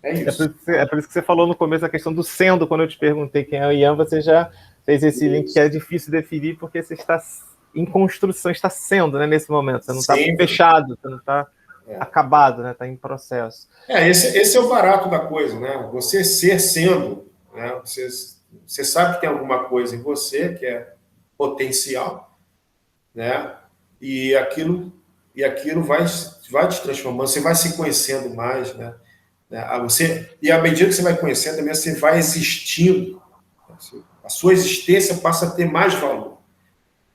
É isso. É por isso que você falou no começo a questão do sendo, quando eu te perguntei quem é o Ian, você já fez esse link que é difícil definir, porque você está em construção, está sendo, né, nesse momento. Você não está fechado, você não está acabado, né? Está em processo. Esse é o barato da coisa, né? Você ser sendo, né? Você sabe que tem alguma coisa em você que é potencial, né? E aquilo e aquilo vai te transformando, você vai se conhecendo mais, né? E à medida que você vai conhecendo, também você vai existindo. A sua existência passa a ter mais valor.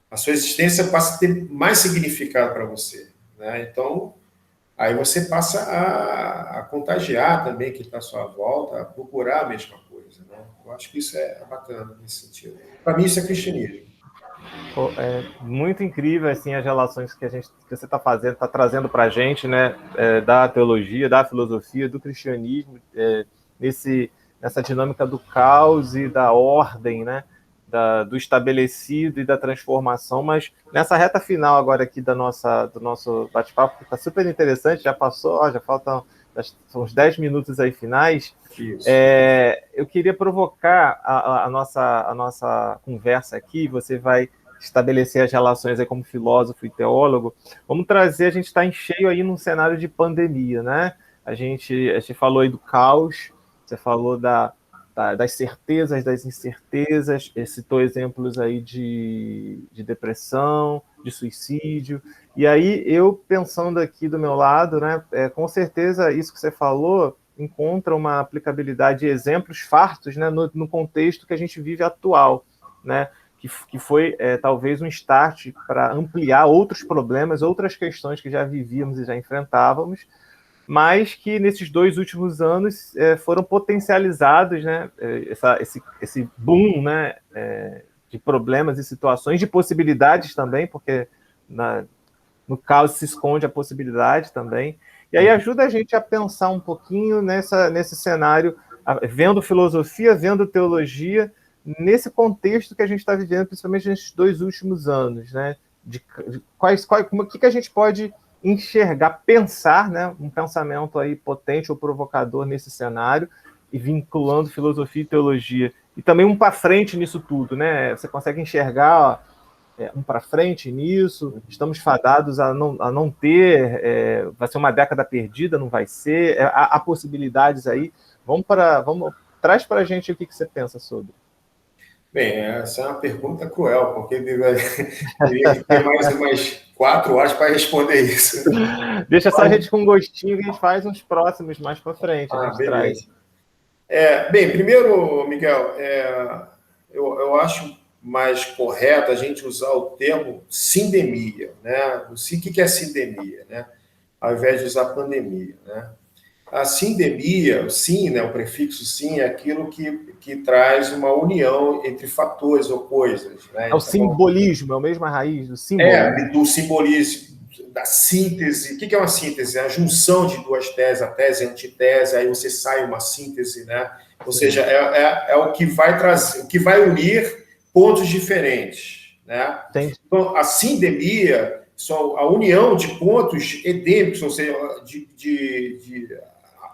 A sua existência passa a ter mais significado para você, né? Então, aí você passa a contagiar também quem está à sua volta, a procurar a mesma coisa, né? Eu acho que isso é bacana nesse sentido. Para mim, isso é cristianismo. Pô, é muito incrível assim as relações que você está fazendo, está trazendo para a gente, né, da teologia, da filosofia, do cristianismo, nessa dinâmica do caos e da ordem, né, do estabelecido e da transformação. Mas nessa reta final agora aqui do nosso bate-papo, que está super interessante, já passou, já faltam uns 10 minutos aí finais. Eu queria provocar a nossa conversa aqui. Você vai estabelecer as relações aí como filósofo e teólogo. Vamos trazer, a gente está em cheio aí num cenário de pandemia, né? A gente falou aí do caos, você falou das certezas, das incertezas, citou exemplos aí de depressão, de suicídio. E aí, eu pensando aqui do meu lado, né, com certeza isso que você falou encontra uma aplicabilidade de exemplos fartos, né, no contexto que a gente vive atual, né? Que foi talvez um start para ampliar outros problemas, outras questões que já vivíamos e já enfrentávamos, mas que nesses 2 últimos anos foram potencializados, né, esse boom, né, de problemas e situações, de possibilidades também, porque no caos se esconde a possibilidade também, e aí ajuda a gente a pensar um pouquinho nesse cenário, vendo filosofia, vendo teologia, nesse contexto que a gente está vivendo, principalmente nesses 2 últimos anos, né? O que a gente pode enxergar, pensar, né? Um pensamento aí potente ou provocador nesse cenário, e vinculando filosofia e teologia. E também um para frente nisso tudo, né? Você consegue enxergar um para frente nisso, estamos fadados a não ter, vai ser uma década perdida, não vai ser, há possibilidades aí. Traz para a gente o que você pensa sobre. Bem, essa é uma pergunta cruel, porque teria que ter mais umas 4 horas para responder isso. Deixa só a gente com um gostinho que a gente faz uns próximos mais para frente, a gente beleza. traz. Bem, primeiro, Miguel, eu acho mais correto a gente usar o termo sindemia, né? O que é sindemia, né? Ao invés de usar pandemia, né? A sindemia, o sim, né, o prefixo sim, é aquilo que traz uma união entre fatores ou coisas. Né? É o simbolismo, é a mesma raiz do símbolo. Do simbolismo, da síntese. O que é uma síntese? É a junção de 2 teses, a tese e a antitese, aí você sai uma síntese, né? Ou seja, é o que vai trazer, o que vai unir pontos diferentes. Né? Então, a sindemia são a união de pontos edêmicos, ou seja, de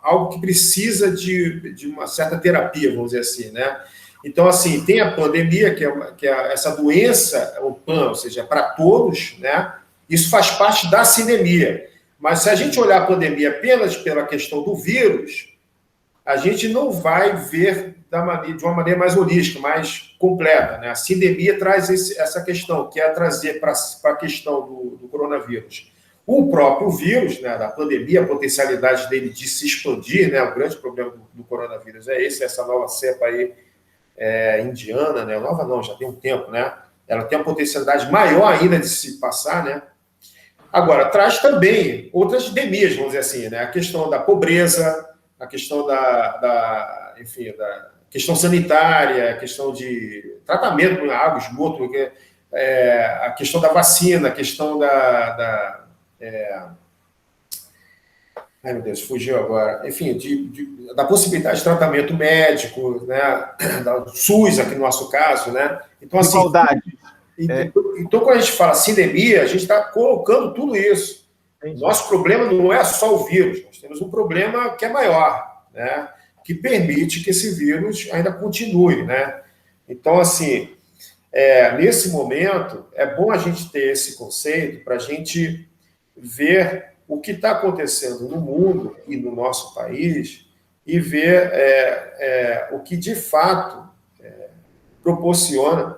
algo que precisa de uma certa terapia, vamos dizer assim, né? Então, assim, tem a pandemia, que é essa doença, o PAN, ou seja, para todos, né? Isso faz parte da sindemia. Mas se a gente olhar a pandemia apenas pela questão do vírus, a gente não vai ver de uma maneira mais holística, mais completa, né? A sindemia traz essa questão, que é trazer para a questão do coronavírus o próprio vírus, né, da pandemia, a potencialidade dele de se expandir, né? O grande problema do coronavírus é essa nova cepa aí indiana, né? Nova não, já tem um tempo, né? Ela tem uma potencialidade maior ainda de se passar, né? Agora, traz também outras endemias, vamos dizer assim, né? A questão da pobreza, a questão enfim, da questão sanitária, a questão de tratamento com água, esgoto, a questão da vacina, a questão ai, meu Deus, fugiu agora. Enfim, da possibilidade de tratamento médico, né? Da SUS, aqui no nosso caso, né? Então, assim, igualdade. Então, quando a gente fala sindemia, a gente está colocando tudo isso. Entendi. Nosso problema não é só o vírus, nós temos um problema que é maior, né? Que permite que esse vírus ainda continue, né? Então, assim, nesse momento, é bom a gente ter esse conceito para a gente ver o que está acontecendo no mundo e no nosso país e ver o que, de fato, proporciona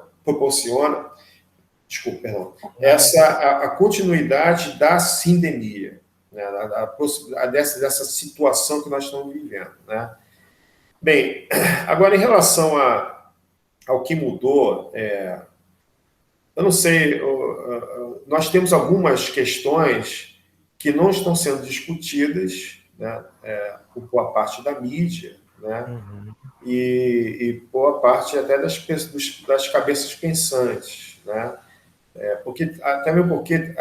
desculpa, perdão, a continuidade da sindemia, né, dessa situação que nós estamos vivendo, né? Bem, agora em relação ao que mudou, eu não sei, nós temos algumas questões que não estão sendo discutidas, né, por boa parte da mídia, né, e boa parte até das cabeças pensantes, né, até mesmo porque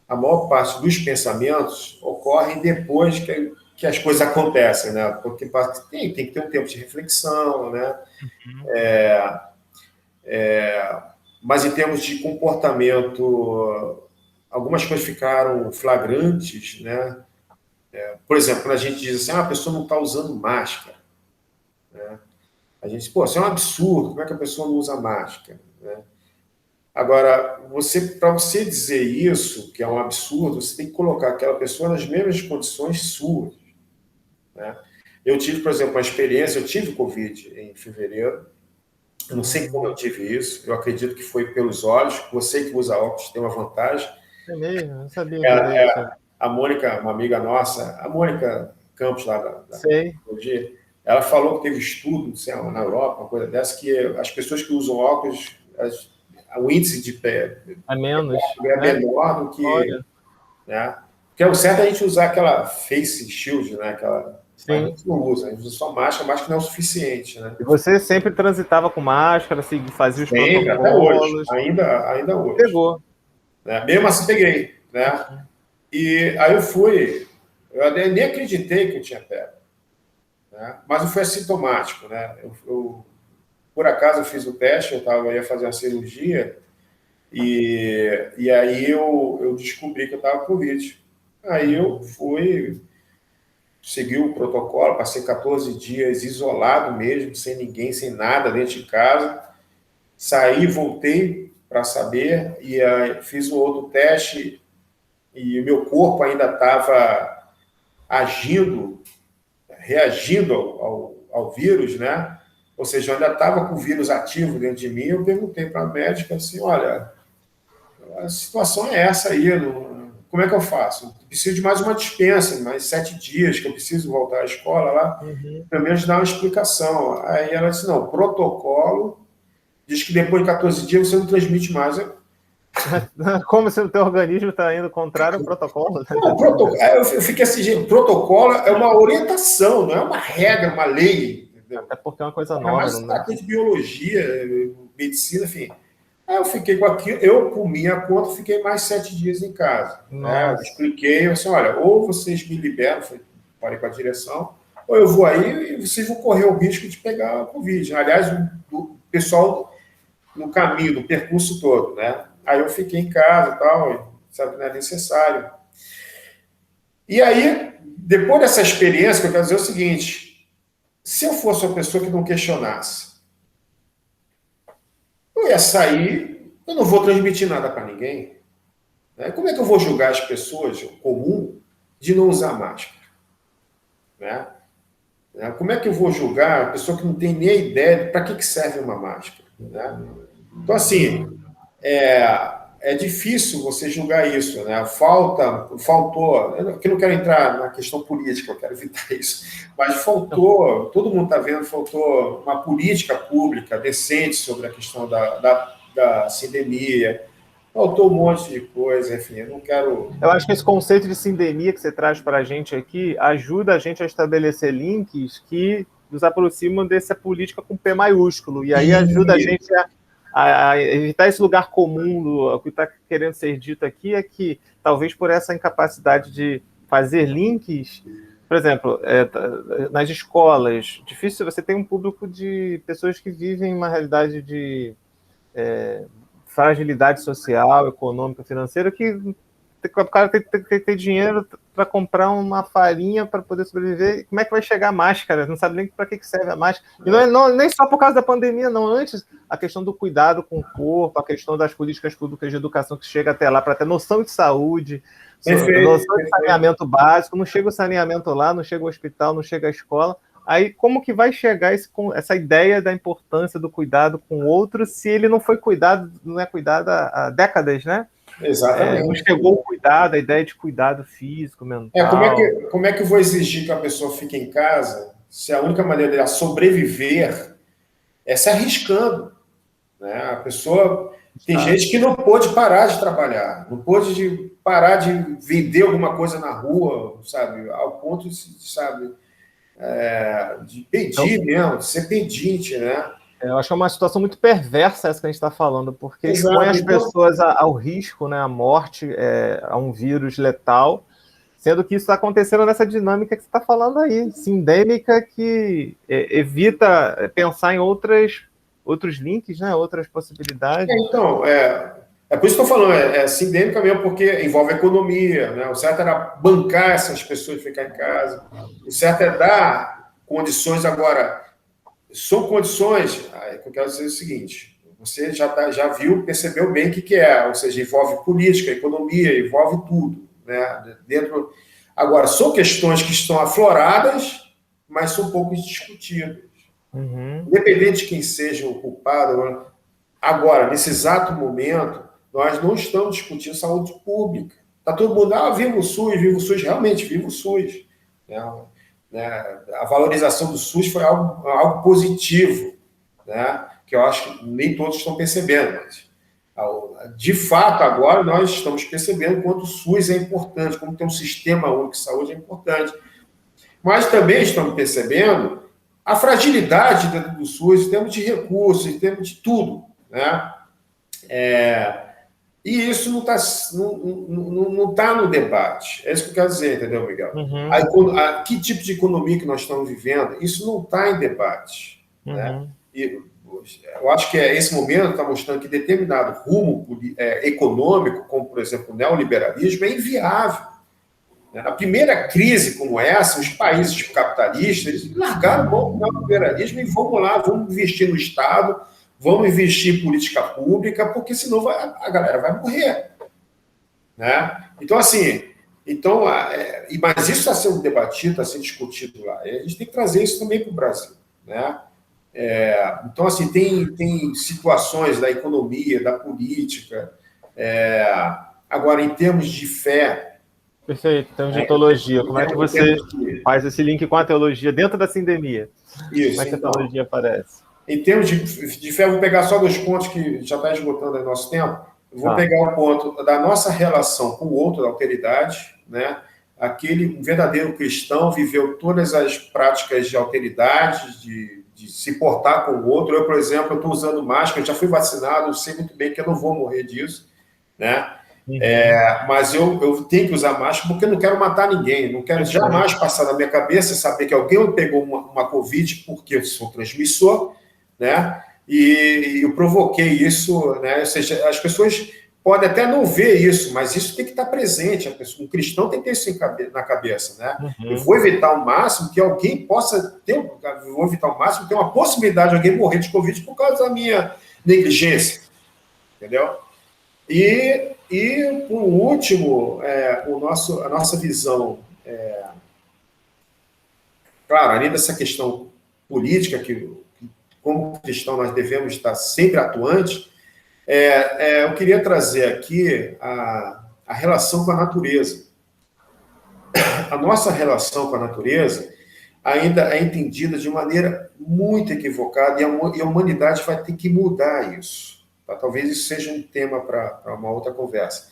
a maior parte dos pensamentos ocorre depois que as coisas acontecem, né, porque tem que ter um tempo de reflexão, né, mas em termos de comportamento, algumas coisas ficaram flagrantes, né? Por exemplo, quando a gente diz assim, a pessoa não está usando máscara, né? A gente, isso é um absurdo, como é que a pessoa não usa máscara, né? Agora, para você dizer isso, que é um absurdo, você tem que colocar aquela pessoa nas mesmas condições suas, né? Eu tive, por exemplo, uma experiência, eu tive Covid em fevereiro. Eu não sei como eu tive isso, eu acredito que foi pelos olhos. Você que usa óculos tem uma vantagem. É mesmo, não sabia disso. A Mônica, uma amiga nossa, a Mônica Campos, lá da Sei. ela falou que teve estudo, não sei, na Europa, uma coisa dessa, que as pessoas que usam óculos, o índice de pé é menos, menor do que... Né? Porque é o certo a gente usar aquela face shield, né? Mas a gente não usa, a gente usa só máscara não é o suficiente, né? E você sempre transitava com máscara, fazia os protocolos? Até hoje, ainda hoje. Pegou. Né? Mesmo assim peguei, né? E aí eu nem acreditei que eu tinha pego, né? Mas eu fui assintomático, né? Por acaso eu fiz o teste, ia fazer uma cirurgia e aí eu descobri que eu estava com Covid. Aí eu segui o protocolo, passei 14 dias isolado mesmo, sem ninguém, sem nada dentro de casa. Saí, voltei para saber e fiz um outro teste e o meu corpo ainda estava reagindo ao vírus, né? Ou seja, eu ainda estava com o vírus ativo dentro de mim. Eu perguntei para a médica assim, olha, a situação é essa aí, como é que eu faço? Eu preciso de mais uma dispensa, mais 7 dias que eu preciso voltar à escola lá, pelo menos dar uma explicação. Aí ela disse, não, o protocolo diz que depois de 14 dias você não transmite mais. Como se o teu organismo está indo contrário ao protocolo? Não, eu fiquei assim, o protocolo é uma orientação, não é uma regra, uma lei. Entendeu? É porque é uma coisa nova. Mas trata de biologia, medicina, enfim. Aí eu fiquei com aquilo, eu, por minha conta, fiquei mais 7 dias em casa. Né? Eu expliquei, eu disse, olha, ou vocês me liberam, falei com a direção, ou eu vou aí e vocês vão correr o risco de pegar a Covid. Aliás, o pessoal no caminho, no percurso todo, né? Aí eu fiquei em casa e tal, sabe que não é necessário. E aí, depois dessa experiência, que eu quero dizer o seguinte, se eu fosse uma pessoa que não questionasse, eu ia sair, eu não vou transmitir nada para ninguém. Né? Como é que eu vou julgar as pessoas comum de não usar máscara? Né? Como é que eu vou julgar a pessoa que não tem nem ideia de para que serve uma máscara? Né? Então, assim, é difícil você julgar isso, né? Faltou, eu não quero entrar na questão política, eu quero evitar isso, mas faltou, todo mundo está vendo, faltou uma política pública decente sobre a questão da sindemia, faltou um monte de coisa, enfim, eu não quero... Eu acho que esse conceito de sindemia que você traz para a gente aqui ajuda a gente a estabelecer links que nos aproximam dessa política com P maiúsculo, e aí ajuda a gente a evitar esse lugar comum o que está querendo ser dito aqui é que, talvez por essa incapacidade de fazer links, por exemplo, nas escolas, difícil, você tem um público de pessoas que vivem uma realidade de fragilidade social, econômica, financeira, que o cara tem que ter dinheiro para comprar uma farinha para poder sobreviver. Como é que vai chegar a máscara? Não sabe nem para que serve a máscara. E nem só por causa da pandemia, não. Antes, a questão do cuidado com o corpo, a questão das políticas públicas de educação que chega até lá para ter noção de saúde, noção de saneamento básico. Não chega o saneamento lá, não chega o hospital, não chega a escola. Aí, como que vai chegar essa ideia da importância do cuidado com o outro se ele não foi cuidado, não é cuidado há décadas, né? Não Exatamente. chegou o cuidado, a ideia de cuidado físico, mental. Como é que eu vou exigir que a pessoa fique em casa se a única maneira dela sobreviver é se arriscando, né? A pessoa... Tem gente que não pôde parar de trabalhar, não pôde parar de vender alguma coisa na rua, sabe? Ao ponto de, sabe, de pedir mesmo, de ser pedinte, né? Eu acho que é uma situação muito perversa essa que a gente está falando, porque expõe as pessoas ao risco, né, à morte, a um vírus letal, sendo que isso está acontecendo nessa dinâmica que você está falando aí, sindêmica, que evita pensar em outros links, né, outras possibilidades. Então, por isso que eu estou falando, sindêmica mesmo, porque envolve economia, né? O certo era bancar essas pessoas ficar em casa, o certo é dar condições. Agora, são condições, que eu quero dizer o seguinte, você já viu, percebeu bem o que é, ou seja, envolve política, economia, envolve tudo, né? Agora, são questões que estão afloradas, mas são pouco discutidas. Independente de quem seja o culpado. Agora, nesse exato momento, nós não estamos discutindo saúde pública. Está todo mundo, viva o SUS, realmente, viva o SUS. A valorização do SUS foi algo positivo, né? Que eu acho que nem todos estão percebendo, mas, de fato, agora nós estamos percebendo quanto o SUS é importante, como ter um sistema único de saúde é importante. Mas também estamos percebendo a fragilidade do SUS em termos de recursos, em termos de tudo, né? E isso não tá no debate. É isso que eu quero dizer, entendeu, Miguel? Que tipo de economia que nós estamos vivendo, isso não está em debate. Né? E eu acho que esse momento está mostrando que determinado rumo econômico, como, por exemplo, o neoliberalismo, é inviável. Na primeira crise como essa, os países capitalistas eles largaram mão do neoliberalismo e vamos lá, vamos investir no Estado, vamos investir em política pública, porque senão a galera vai morrer. Né? Então, assim, mas isso está sendo debatido, está sendo discutido lá. E a gente tem que trazer isso também para o Brasil. Né? Então, assim, tem situações da economia, da política. Agora, em termos de fé... Perfeito, em termos de teologia, como é que você faz esse link com a teologia dentro da sindemia? Isso, como é que a teologia aparece? Em termos de fé, eu vou pegar só 2 pontos que já está esgotando o nosso tempo. Eu vou pegar o ponto da nossa relação com o outro, da alteridade, né? Um verdadeiro cristão viveu todas as práticas de alteridade, de se portar com o outro. Eu, por exemplo, estou usando máscara, eu já fui vacinado, eu sei muito bem que eu não vou morrer disso, né? Mas eu tenho que usar máscara porque eu não quero matar ninguém, não quero jamais passar na minha cabeça saber que alguém pegou uma Covid porque eu sou transmissor, né? E eu provoquei isso, né? Ou seja, as pessoas podem até não ver isso, mas isso tem que estar presente. Um cristão tem que ter isso na cabeça, né? Eu vou evitar ao máximo que alguém possa ter, uma possibilidade de alguém morrer de Covid por causa da minha negligência, entendeu? E por último, a nossa visão, claro, além dessa questão política que como cristão nós devemos estar sempre atuantes, eu queria trazer aqui a relação com a natureza. A nossa relação com a natureza ainda é entendida de maneira muito equivocada e a humanidade vai ter que mudar isso. Tá? Talvez isso seja um tema para uma outra conversa.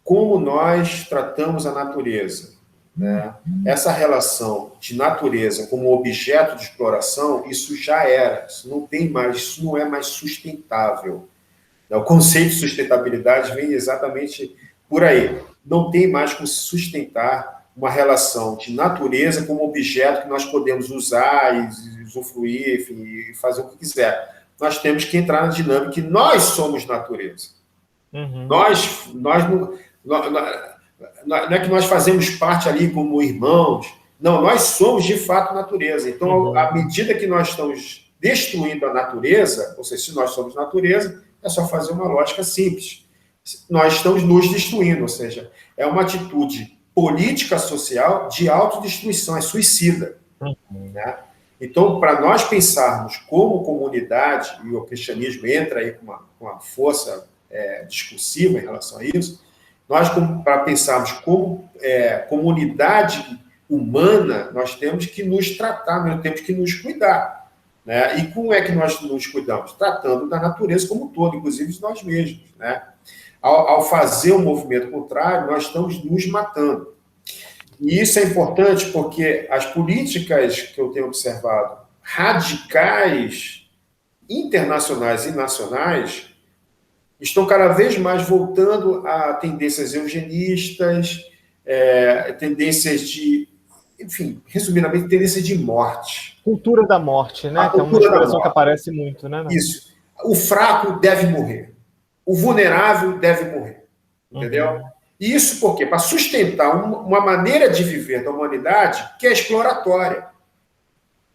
Como nós tratamos a natureza. Né? Essa relação de natureza como objeto de exploração, isso já era, isso não tem mais, isso não é mais sustentável. O conceito de sustentabilidade vem exatamente por aí. Não tem mais como se sustentar uma relação de natureza como objeto que nós podemos usar e usufruir, enfim, e fazer o que quiser. Nós temos que entrar na dinâmica que nós somos natureza. Nós não é que nós fazemos parte ali como irmãos. Não, nós somos de fato natureza. Então, à medida que nós estamos destruindo a natureza, ou seja, se nós somos natureza, é só fazer uma lógica simples. Nós estamos nos destruindo, ou seja, é uma atitude política social de autodestruição, é suicida. Né? Então, para nós pensarmos como comunidade, e o cristianismo entra aí com uma força discursiva em relação a isso, nós, para pensarmos como comunidade humana, nós temos que nos tratar, nós temos que nos cuidar. Né? E como é que nós nos cuidamos? Tratando da natureza como um todo, inclusive de nós mesmos. Né? Ao fazer um movimento contrário, nós estamos nos matando. E isso é importante porque as políticas que eu tenho observado, radicais, internacionais e nacionais, estão cada vez mais voltando a tendências eugenistas, tendências de, enfim, resumidamente, tendências de morte. Cultura da morte, né? Que é uma expressão que aparece muito, né? Isso. O fraco deve morrer. O vulnerável deve morrer. Entendeu? Isso por quê? Para sustentar uma maneira de viver da humanidade que é exploratória.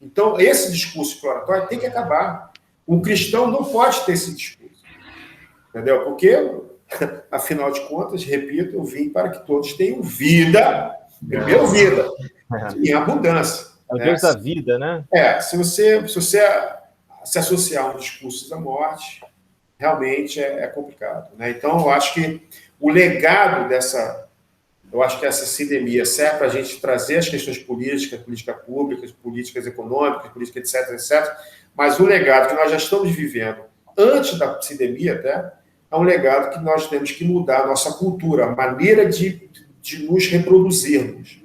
Então, esse discurso exploratório tem que acabar. O cristão não pode ter esse discurso. Entendeu? Porque, afinal de contas, repito, eu vim para que todos tenham vida, primeiro vida, em abundância. É o Deus da vida, né? Se você se associar a um discurso da morte, realmente é complicado. Né? Então, eu acho que o legado eu acho que essa sindemia serve para a gente trazer as questões políticas públicas, políticas econômicas, políticas, etc., etc., mas o legado que nós já estamos vivendo antes da sindemia até, é um legado que nós temos que mudar a nossa cultura, a maneira de nos reproduzirmos.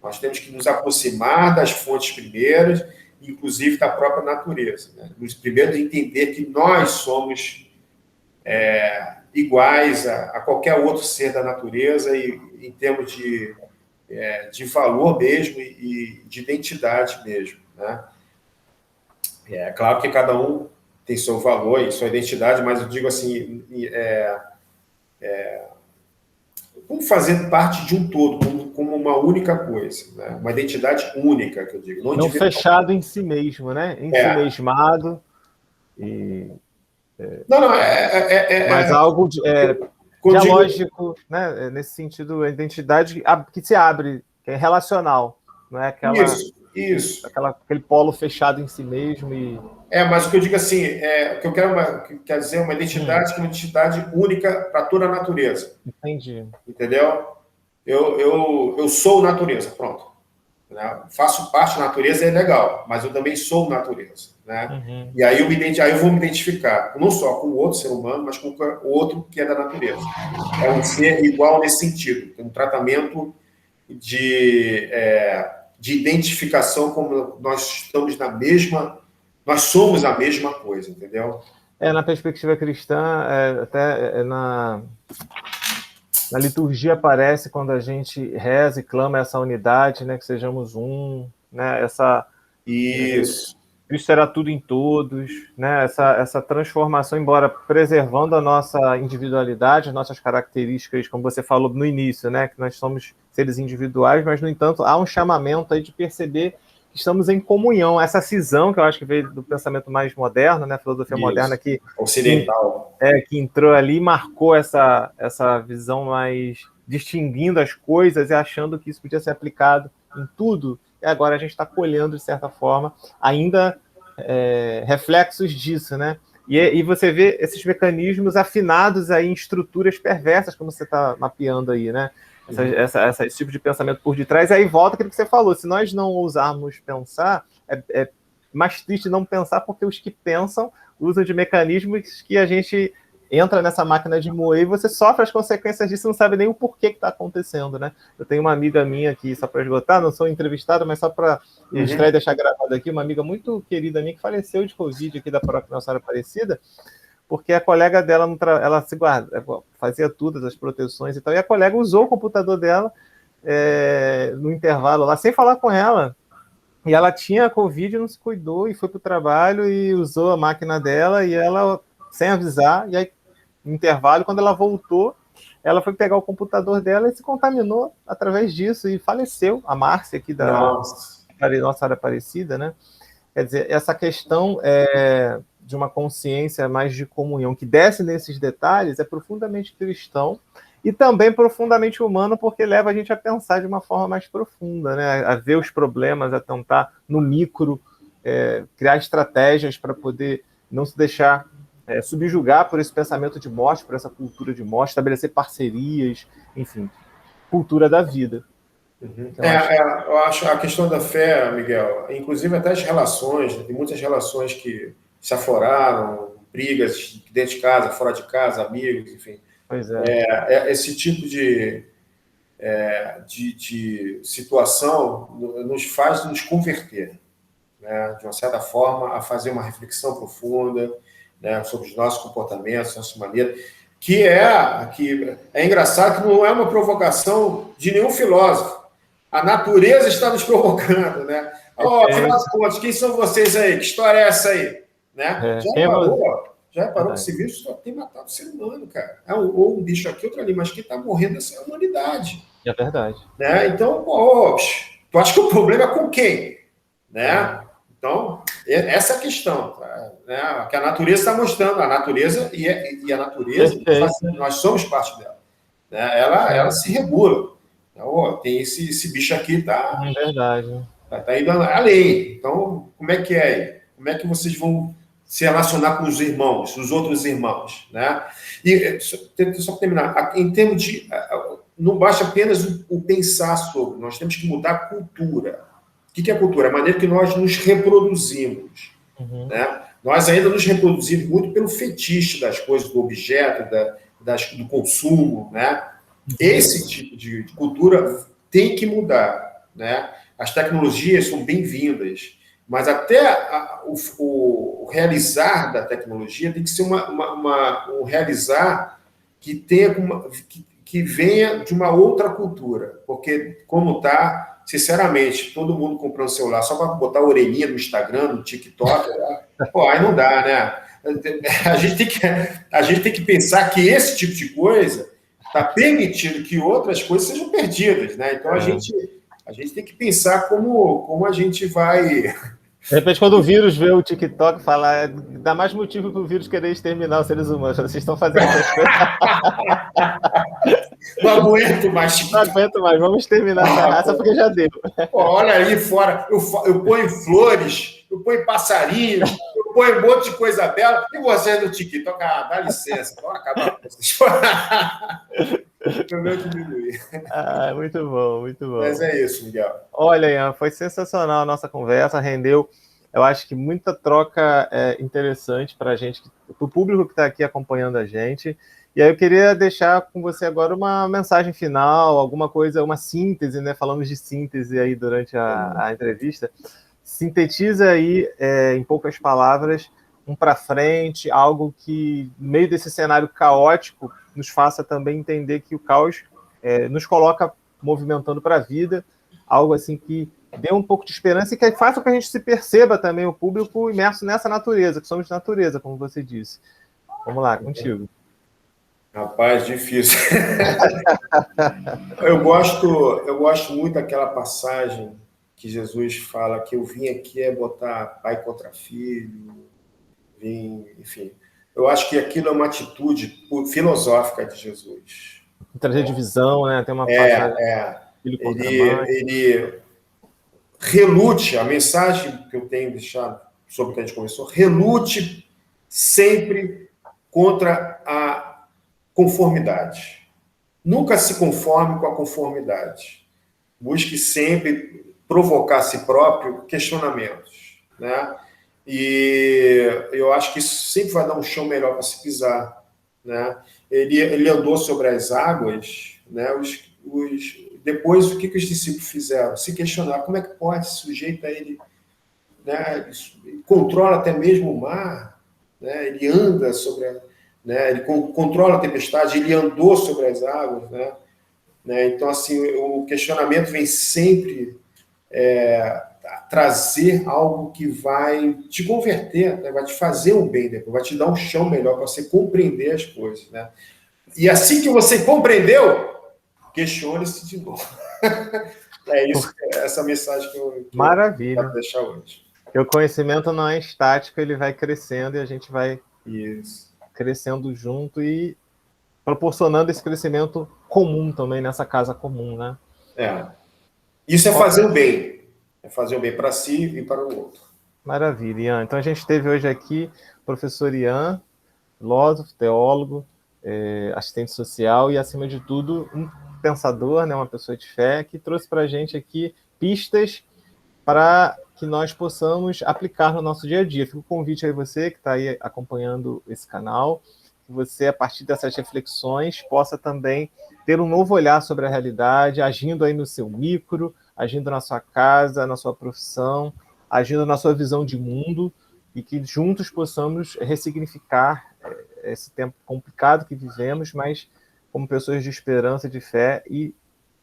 Nós temos que nos aproximar das fontes primeiras, inclusive da própria natureza. Né? Primeiro, entender que nós somos iguais a qualquer outro ser da natureza, e em termos de valor mesmo e de identidade mesmo. Né? É claro que cada um tem seu valor e sua identidade, mas eu digo assim, como fazer parte de um todo, como uma única coisa, né? Uma identidade única, que eu digo. Não fechado em si mesmo, né? Ensimesmado. Mas algo dialógico, né? Nesse sentido, a identidade que se abre, que é relacional, não é aquela... Isso. Aquele polo fechado em si mesmo. Mas o que eu digo assim, o que eu quero dizer uma identidade que é uma identidade única para toda a natureza. Entendi. Entendeu? Eu sou natureza, pronto. Né? Faço parte da natureza, é legal, mas eu também sou natureza. Né? E aí eu vou me identificar, não só com o outro ser humano, mas com o outro que é da natureza. É um ser igual nesse sentido, tem um tratamento de identificação, como nós estamos nós somos a mesma coisa, entendeu? Na perspectiva cristã, até na liturgia aparece quando a gente reza e clama essa unidade, né, que sejamos um, né, Isso. Cristo será tudo em todos, né, essa transformação, embora preservando a nossa individualidade, as nossas características, como você falou no início, né, que nós somos seres individuais, mas, no entanto, há um chamamento aí de perceber que estamos em comunhão. Essa cisão, que eu acho que veio do pensamento mais moderno, né, filosofia moderna, ocidental, que entrou ali e marcou essa visão mais distinguindo as coisas e achando que isso podia ser aplicado em tudo. E agora a gente está colhendo, de certa forma, ainda reflexos disso, né? E você vê esses mecanismos afinados aí em estruturas perversas, como você está mapeando aí, né? Esse tipo de pensamento por detrás, e aí volta aquilo que você falou, se nós não ousarmos pensar, é mais triste não pensar, porque os que pensam usam de mecanismos que a gente entra nessa máquina de moer e você sofre as consequências disso e não sabe nem o porquê que está acontecendo, né? Eu tenho uma amiga minha aqui, só para esgotar, não sou entrevistada, mas só para registrar e deixar gravado aqui, uma amiga muito querida minha que faleceu de Covid aqui da própria Nossa Senhora Aparecida, porque a colega dela, ela se guarda, fazia todas as proteções e tal, e a colega usou o computador dela no intervalo lá, sem falar com ela, e ela tinha Covid, não se cuidou, e foi para o trabalho e usou a máquina dela, e ela, sem avisar, e aí, no intervalo, quando ela voltou, ela foi pegar o computador dela e se contaminou através disso, e faleceu, a Márcia aqui da Nossa Senhora Aparecida, né? Quer dizer, essa questão de uma consciência mais de comunhão, que desce nesses detalhes, é profundamente cristão, e também profundamente humano, porque leva a gente a pensar de uma forma mais profunda, né? A ver os problemas, a tentar, no micro, criar estratégias para poder não se deixar subjugar por esse pensamento de morte, por essa cultura de morte, estabelecer parcerias, enfim, cultura da vida. Uhum. Eu acho a questão da fé, Miguel, inclusive até as relações, né? Tem muitas relações que se afloraram, brigas dentro de casa, fora de casa, amigos, enfim. Pois é. Esse tipo de situação nos faz nos converter, né? De uma certa forma, a fazer uma reflexão profunda, né? Sobre os nossos comportamentos, nossa maneira, que é engraçado que não é uma provocação de nenhum filósofo. A natureza está nos provocando, né? Afinal de contas, quem são vocês aí? Que história é essa aí? Né? Já reparou que esse vírus só tem matado o ser humano, cara? Ou um bicho aqui, outro ali, mas quem está morrendo é a humanidade. É verdade. Né? Então, tu acha que o problema é com quem? Né? Então, essa é a questão. Né? Que a natureza está mostrando. A natureza, e a natureza, nós somos parte dela. Né? Ela se regula. Então, tem esse bicho aqui, tá indo além. Então, como é que é aí? Como é que vocês vão se relacionar com os irmãos, os outros irmãos? Né? E, só para terminar, em termos de... Não basta apenas o pensar sobre, nós temos que mudar a cultura. O que é cultura? A maneira que nós nos reproduzimos. Uhum. Né? Nós ainda nos reproduzimos muito pelo fetiche das coisas, do objeto, do consumo. Né? Esse tipo de cultura tem que mudar. Né? As tecnologias são bem-vindas, mas até o realizar da tecnologia tem que ser um realizar que tenha que venha de uma outra cultura, porque como está, sinceramente, todo mundo comprando celular só para botar a orelhinha no Instagram, no TikTok, pô, aí não dá, né? A gente tem que pensar que esse tipo de coisa está permitindo que outras coisas sejam perdidas, né? Então a gente tem que pensar como a gente vai... De repente, quando o vírus vê o TikTok, fala, dá mais motivo para o vírus querer exterminar os seres humanos. Vocês estão fazendo essas coisas. Não aguento mais TikTok. Não aguento mais, vamos exterminar essa raça porque já deu. Pô, olha aí fora, eu ponho flores, eu ponho passarinhos, eu ponho um monte de coisa bela, e você no TikTok, dá licença, vamos acabar com vocês. Pelo menos diminuir. Muito bom, muito bom. Mas é isso, Miguel. Olha, Ian, foi sensacional a nossa conversa, rendeu, eu acho que muita troca interessante para a gente, para o público que está aqui acompanhando a gente. E aí eu queria deixar com você agora uma mensagem final, alguma coisa, uma síntese, né? Falamos de síntese aí durante a entrevista. Sintetiza aí, em poucas palavras, um para frente, algo que, no meio desse cenário caótico, nos faça também entender que o caos nos coloca movimentando para a vida, algo assim que dê um pouco de esperança e que faça com que a gente se perceba também, o público imerso nessa natureza, que somos natureza, como você disse. Vamos lá, contigo. Rapaz, difícil. Eu gosto muito daquela passagem que Jesus fala que eu vim aqui botar pai contra filho, enfim. Eu acho que aquilo é uma atitude filosófica de Jesus. Trazer divisão, né? Tem uma passagem. Filho contra mãe. Ele relute, a mensagem que eu tenho deixado sobre o que a gente conversou, relute sempre contra a conformidade. Nunca se conforme com a conformidade. Busque sempre provocar a si próprio questionamentos, né? E eu acho que isso sempre vai dar um chão melhor para se pisar, né? Ele andou sobre as águas, né? Depois, o que os discípulos fizeram? Se questionaram, como é que pode, se sujeita a ele, né? Ele controla até mesmo o mar, né? Ele anda sobre né? Ele controla a tempestade, ele andou sobre as águas, né? Então, assim, o questionamento vem sempre trazer algo que vai te converter, né? Vai te fazer um bem depois, vai te dar um chão melhor para você compreender as coisas, né? E assim que você compreendeu, questione-se de novo. É isso, essa mensagem que eu quero deixar hoje. Porque o conhecimento não é estático, ele vai crescendo e a gente vai isso. Crescendo junto e proporcionando esse crescimento comum também nessa casa comum, né? Isso é fazer o bem. É fazer o bem para si e para o outro. Maravilha, Ian. Então a gente teve hoje aqui o professor Ian, filósofo, teólogo, assistente social e, acima de tudo, um pensador, né, uma pessoa de fé, que trouxe para a gente aqui pistas para que nós possamos aplicar no nosso dia a dia. Fica o convite aí você que está aí acompanhando esse canal, que você, a partir dessas reflexões, possa também ter um novo olhar sobre a realidade, agindo aí no seu micro, agindo na sua casa, na sua profissão, agindo na sua visão de mundo, e que juntos possamos ressignificar esse tempo complicado que vivemos, mas como pessoas de esperança, de fé e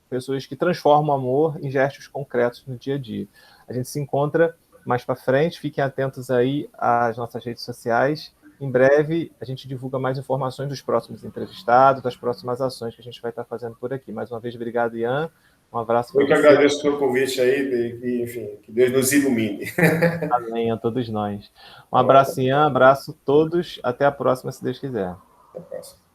pessoas que transformam o amor em gestos concretos no dia a dia. A gente se encontra mais para frente, fiquem atentos aí às nossas redes sociais. Em breve, a gente divulga mais informações dos próximos entrevistados, das próximas ações que a gente vai estar fazendo por aqui. Mais uma vez, obrigado, Ian. Um abraço para Eu que você. agradeço pelo convite aí, e, enfim, que Deus nos ilumine. Amém a todos nós. Um abraço, Ian, abraço a todos. Até a próxima, se Deus quiser. Até a próxima.